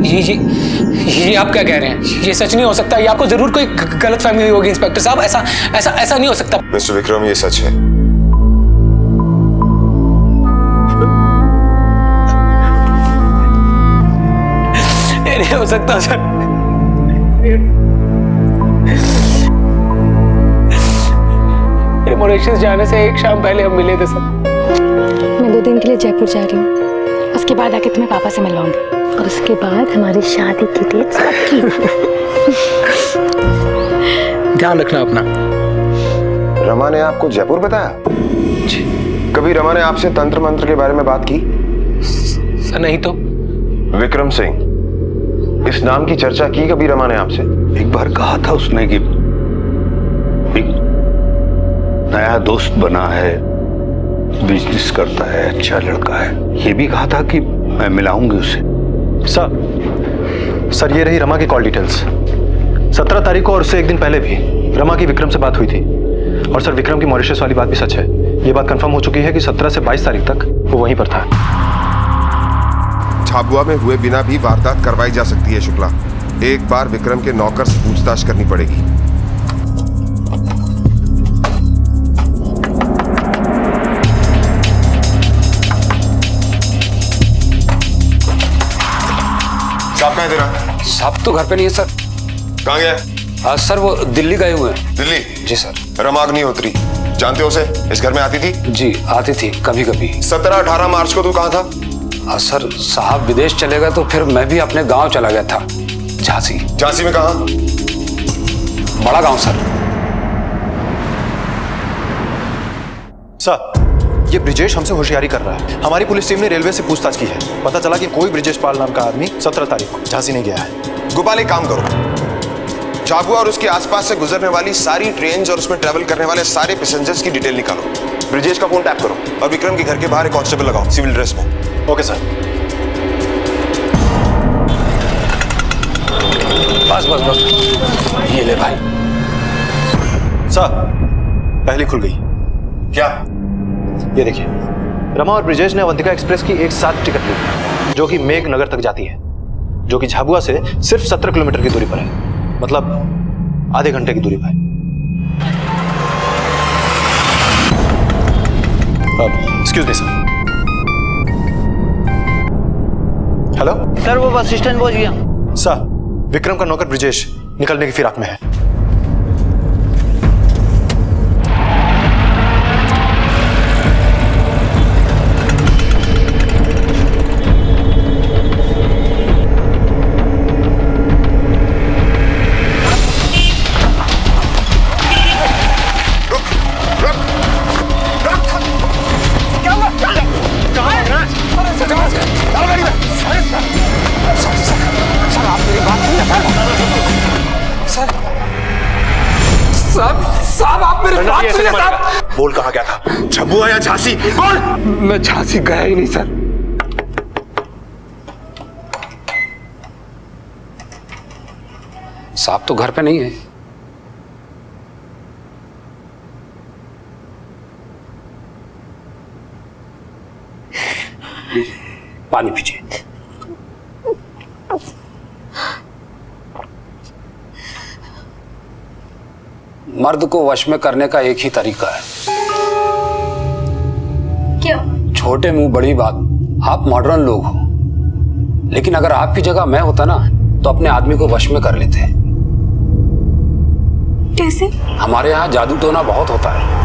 ये आप क्या कह रहे हैं? ये सच नहीं हो सकता। ये आपको जरूर कोई गलतफहमी हुई होगी इंस्पेक्टर साहब। ऐसा नहीं हो सकता। मिस्टर विक्रम, ये सच है। ये नहीं हो सकता सर। मॉरिशस जाने से एक शाम पहले हम मिले थे सर। मैं 2 दिन के लिए जयपुर जा रही हूँ, उसके बाद आके तुम्हें पापा से मिलवाऊंगी और उसके बाद हमारी शादी की डेट पक्की। ध्यान रखना अपना। रमा ने आपको जयपुर बताया? जी। कभी रमा ने आपसे तंत्र मंत्र के बारे में बात की? सर नहीं तो। विक्रम सिंह, इस नाम की चर्चा की कभी रमा ने आपसे? एक बार कहा था उसने कि एक नया दोस्त बना है, बिजनेस करता है, अच्छा लड़का है। ये भी कहा था कि मैं मिलाऊंगी उसे। सर ये रही रमा की कॉल डिटेल्स। 17 तारीख को और उससे एक दिन पहले भी रमा की विक्रम से बात हुई थी। और सर विक्रम की मॉरिशस वाली बात भी सच है। ये बात कंफर्म हो चुकी है कि 17 से 22 तारीख तक वो वहीं पर था। झाबुआ में हुए बिना भी वारदात करवाई जा सकती है शुक्ला। एक बार विक्रम के नौकर से पूछताछ करनी पड़ेगी। साहब कहाँ है तेरा? साहब तो घर पे नहीं है सर। कहाँ गया? सर वो दिल्ली गए हुए हैं। दिल्ली? जी सर। रमा अग्निहोत्री, जानते हो उसे? इस घर में आती थी? जी आती थी कभी कभी। 17-18 मार्च को तू कहाँ था? सर साहब विदेश चले गए तो फिर मैं भी अपने गांव चला गया था, झांसी। झांसी में कहाँ? बड़ा गांव सर। सर ये ब्रिजेश हमसे होशियारी कर रहा है। हमारी पुलिस टीम ने रेलवे से पूछताछ की है। पता चला कि कोई ब्रिजेश पाल नाम का आदमी 17 तारीख को झांसी नहीं गया है। गोपाल एक काम करो, झाबुआ और उसके आसपास से गुजरने वाली सारी ट्रेन्स और उसमें ट्रेवल करने वाले सारे पैसेंजर्स की डिटेल निकालो। ब्रिजेश का फोन टैप करो और विक्रम के घर के बाहर एक कांस्टेबल लगाओ सिविल ड्रेस में। Okay sir. बस ये ले भाई। सर पहली खुल गई। क्या? ये देखिए, रमा और ब्रिजेश ने अवंतिका एक्सप्रेस की एक साथ टिकट ली जो कि मेघ नगर तक जाती है, जो कि झाबुआ से सिर्फ 17 किलोमीटर की दूरी पर है, मतलब आधे घंटे की दूरी पर है। Excuse me sir. Hello sir, वो बस स्टैंड पहुंच गया। सर विक्रम का नौकर ब्रिजेश निकलने की फिराक में है। साहब आप मेरी बात सुनिए साहब। बोल कहाँ गया था? झाबुआ या झांसी? बोल। मैं झांसी गया ही नहीं सर। साहब तो घर पे नहीं है। पानी पीजिए। मर्द को वश में करने का एक ही तरीका है। क्या? छोटे मुंह बड़ी बात। आप मॉडर्न लोग हो, लेकिन अगर आपकी जगह मैं होता ना तो अपने आदमी को वश में कर लेते। कैसे? हमारे यहाँ जादू टोना बहुत होता है।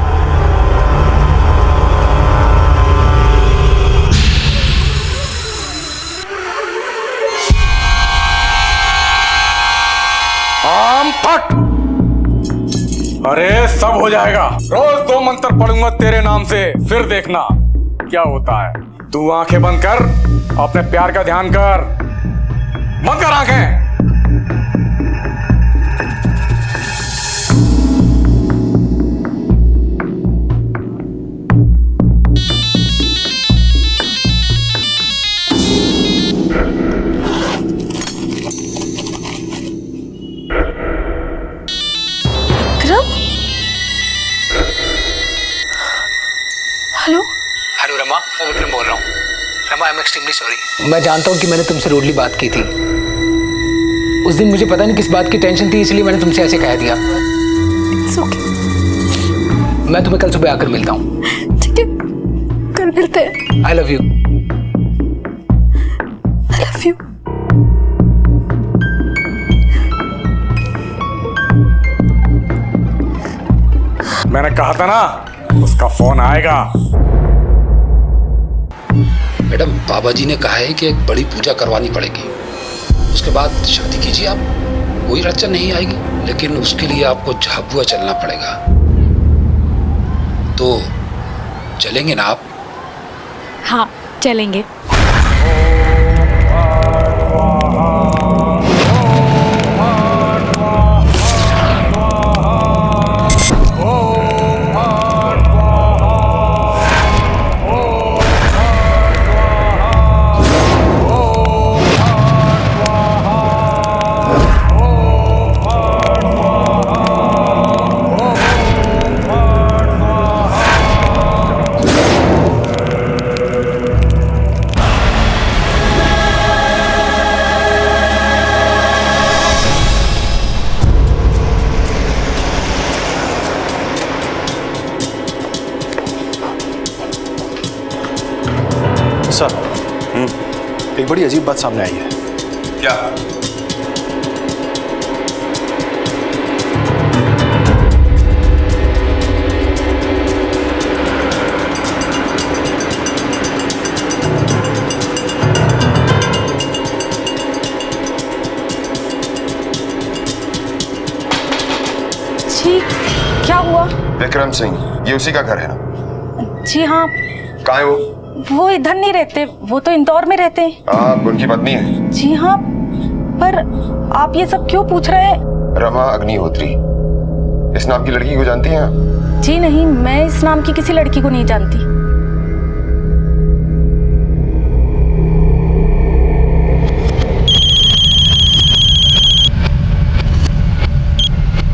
आम फट। अरे सब हो जाएगा। रोज 2 मंत्र पढ़ूंगा तेरे नाम से, फिर देखना क्या होता है। तू आंखें बंद कर, अपने प्यार का ध्यान कर। बंद कर आंखें। हेलो हेलो रमा, मैं विक्रम बोल रहा हूँ। Rama, I am extremely sorry. मैं जानता हूँ कि मैंने तुमसे रूडली बात की थी। उस दिन मुझे पता नहीं किस बात की टेंशन थी, इसलिए मैंने तुमसे ऐसे कह दिया। It's okay. मैं तुम्हें कल सुबह आकर मिलता हूँ। ठीक है, कल मिलते हैं। I love you. I love you. मैंने कहा था ना उसका फोन आएगा। मैडम, बाबा जी ने कहा है कि एक बड़ी पूजा करवानी पड़ेगी, उसके बाद शादी कीजिए आप। कोई अड़चन नहीं आएगी, लेकिन उसके लिए आपको झाबुआ चलना पड़ेगा। तो चलेंगे ना आप? हाँ, चलेंगे। सर, एक बड़ी अजीब बात सामने आई है। क्या? जी, क्या हुआ? विक्रम सिंह, ये उसी का घर है ना? जी हाँ। कहाँ है वो? वो इधर नहीं रहते, वो तो इंदौर में रहते हैं। आप उनकी पत्नी हैं? जी हाँ, पर आप ये सब क्यों पूछ रहे हैं? रमा अग्निहोत्री, इस नाम की लड़की को जानती हैं आप? जी नहीं, मैं इस नाम की किसी लड़की को नहीं जानती।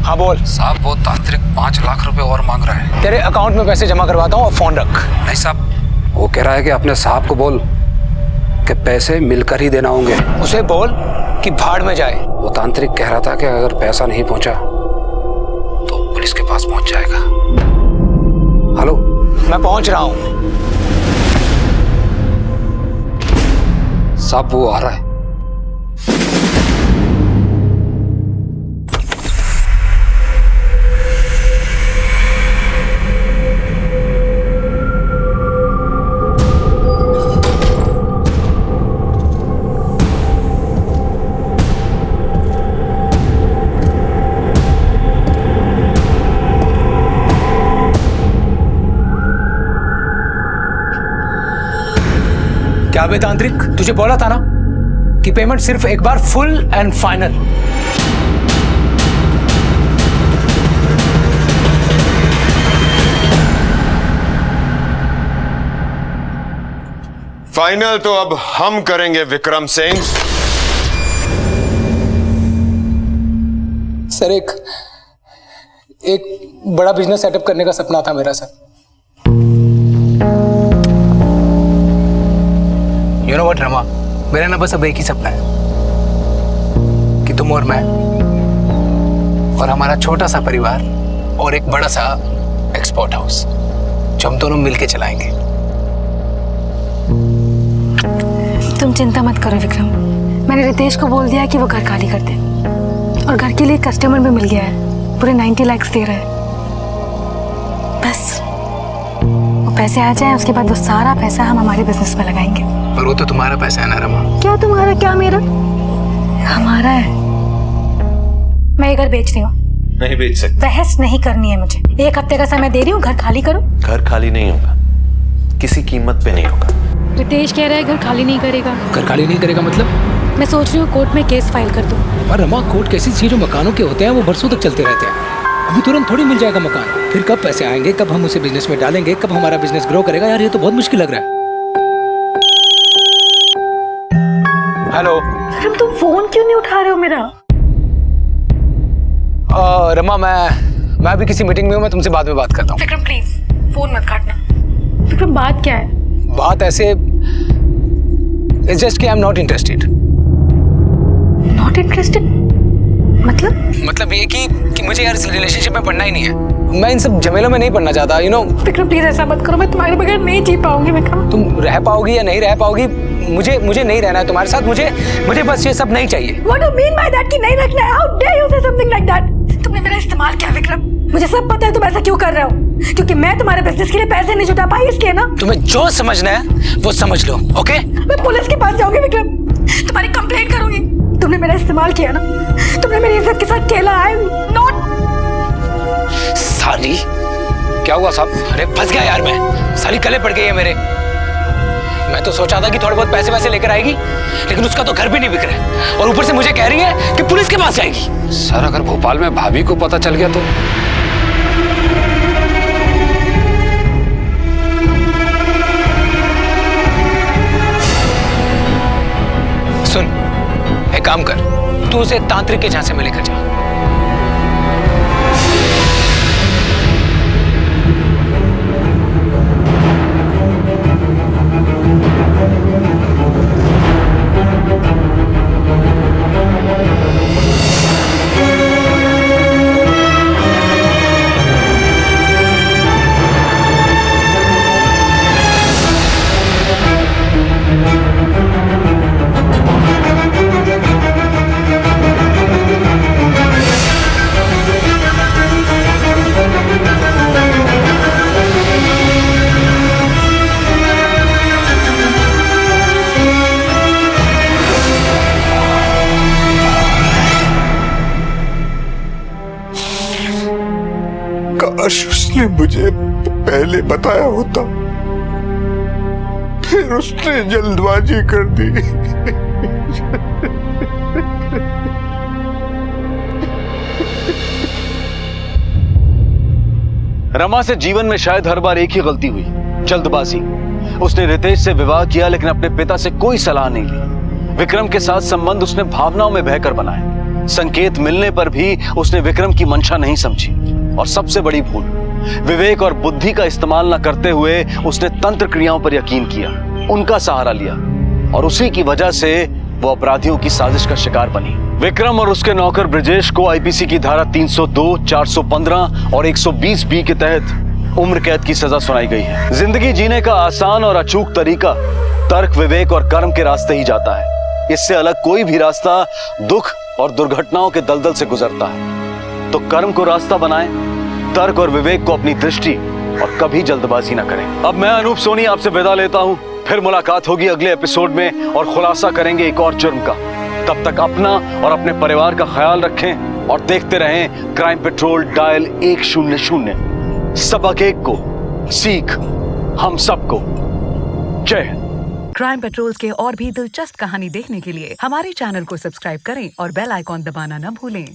हाँ बोल। साहब, वो तांत्रिक 5 लाख रुपए और मांग रहा है। तेरे अकाउंट में पैसे जमा करवाता हूँ और फोन रख। नहीं साहब, वो कह रहा है कि अपने साहब को बोल कि पैसे मिलकर ही देना होंगे। उसे बोल कि भाड़ में जाए। वो तांत्रिक कह रहा था कि अगर पैसा नहीं पहुंचा तो पुलिस के पास पहुंच जाएगा। हेलो, मैं पहुंच रहा हूं। साहब, वो आ रहा है। क्या बे तांत्रिक, तुझे बोला था ना कि पेमेंट सिर्फ एक बार फुल एंड फाइनल। फाइनल तो अब हम करेंगे विक्रम सिंह। सर एक बड़ा बिजनेस सेटअप करने का सपना था मेरा sir. You know what Rama, मेरा ना बस अब एक ही सपना है कि तुम और मैं और हमारा छोटा सा परिवार और एक बड़ा सा एक्सपोर्ट हाउस जो हम दोनों मिलके चलाएंगे। तुम चिंता मत करो विक्रम, मैंने रितेश को बोल दिया है कि वो घर खाली कर दे और घर के लिए कस्टमर भी मिल गया है, पूरे 90 लाख दे रहा है। बस वो पैसे आ जाए उसके बाद वो सारा पैसा हम हमारे बिजनेस में लगाएंगे। पर वो तो तुम्हारा पैसा है ना रमा। क्या तुम्हारा क्या मेरा? हमारा है। मैं ये घर बेच रही हूँ। नहीं बेच सकते। बहस नहीं करनी है मुझे। 1 हफ्ते का समय दे रही हूँ, घर खाली करो। घर खाली नहीं होगा, किसी कीमत पे नहीं होगा। रितेश कह रहा है घर खाली नहीं करेगा। घर खाली नहीं करेगा मतलब? मैं सोच रही हूँ कोर्ट में केस फाइल कर दूँ। और रमा, कोर्ट कैसी चीज जो मकानों के होते हैं वो बरसों तक चलते रहते हैं। अभी तुरंत थोड़ी मिल जाएगा मकान, फिर कब पैसे आएंगे, कब हम उसे बिजनेस में डालेंगे, कब हमारा बिजनेस ग्रो करेगा। यार ये तो बहुत मुश्किल लग रहा है। हेलो विक्रम, तुम फोन क्यों नहीं उठा रहे हो मेरा? रमा, मैं अभी किसी मीटिंग में हूँ, मैं तुमसे बाद में बात करता हूँ। विक्रम प्लीज फोन मत काटना। विक्रम बात क्या है? बात ऐसे, इट्स जस्ट कि आई am not interested. Not interested मतलब ये कि मुझे यार इस रिलेशनशिप में पढ़ना ही नहीं है। मैं इन सब झमेलों में नहीं पढ़ना चाहता, यू नो। विक्रम प्लीज ऐसा मत करो, मैं तुम्हारे बगैर नहीं जी पाऊंगी। विक्रम तुम रह पाओगी या नहीं रह पाओगी, मुझे नहीं रहना है तुम्हारे साथ। मुझे बस ये सब नहीं चाहिए। What do you mean by that कि नहीं रखना है? How dare you say something like that? तुमने मेरा इस्तेमाल किया विक्रम, मुझे सब पता है तुम ऐसा क्यों कर रहे हो, क्योंकि मैं तुम्हारे बिजनेस के लिए पैसे नहीं जुटा पाई इसलिए ना। तुम्हें जो समझना है वो समझ लो, ओके? मैं पुलिस के पास जाऊंगी विक्रम, तुम्हारी कंप्लेंट करूंगी। तुमने मेरा इस्तेमाल किया ना, तुमने मेरी इज्जत के साथ खेला। आई एम नॉट। साली क्या हुआ साहब? अरे फंस गया यार मैं, साली गले पड़ गई है मेरे। मैं तो सोचा था कि थोड़े बहुत पैसे लेकर आएगी, लेकिन उसका तो घर भी नहीं बिक रहा है और ऊपर से मुझे कह रही है कि पुलिस के पास जाएगी। सर अगर भोपाल में भाभी को पता चल गया तो? सुन, एक काम कर, तू उसे तांत्रिक के झांसे में लेकर जा। काश उसने मुझे पहले बताया होता, फिर उसने जल्दबाजी कर दी। रमा से जीवन में शायद हर बार एक ही गलती हुई, जल्दबाजी। उसने रितेश से विवाह किया लेकिन अपने पिता से कोई सलाह नहीं ली। विक्रम के साथ संबंध उसने भावनाओं में बहकर बनाए। संकेत मिलने पर भी उसने विक्रम की मंशा नहीं समझी। और सबसे बड़ी भूल, विवेक और बुद्धि का इस्तेमाल न करते हुए उसने तंत्र क्रियाओं पर यकीन किया, उनका सहारा लिया और उसी की वजह से वो अपराधियों की साजिश का शिकार बनी। विक्रम और उसके नौकर ब्रजेश को आईपीसी की धारा 302, 415 और 120 बी के तहत उम्र कैद की सजा सुनाई गई है। जिंदगी जीने का आसान और अचूक तरीका तर्क, विवेक और कर्म के रास्ते ही जाता है। इससे अलग कोई भी रास्ता दुख और दुर्घटनाओं के दलदल से गुजरता है। तो कर्म को रास्ता बनाएं, तर्क और विवेक को अपनी दृष्टि और कभी जल्दबाजी न करें। अब मैं अनूप सोनी आपसे विदा लेता हूं, फिर मुलाकात होगी अगले एपिसोड में और खुलासा करेंगे एक और जुर्म का। तब तक अपना और अपने परिवार का ख्याल रखें और देखते रहें क्राइम पेट्रोल डायल 100। सबक एक को, सीख हम सबको। जय हिंद। क्राइम पेट्रोल्स के और भी दिलचस्प कहानी देखने के लिए हमारे चैनल को सब्सक्राइब करें और बेल आइकॉन दबाना न भूलें।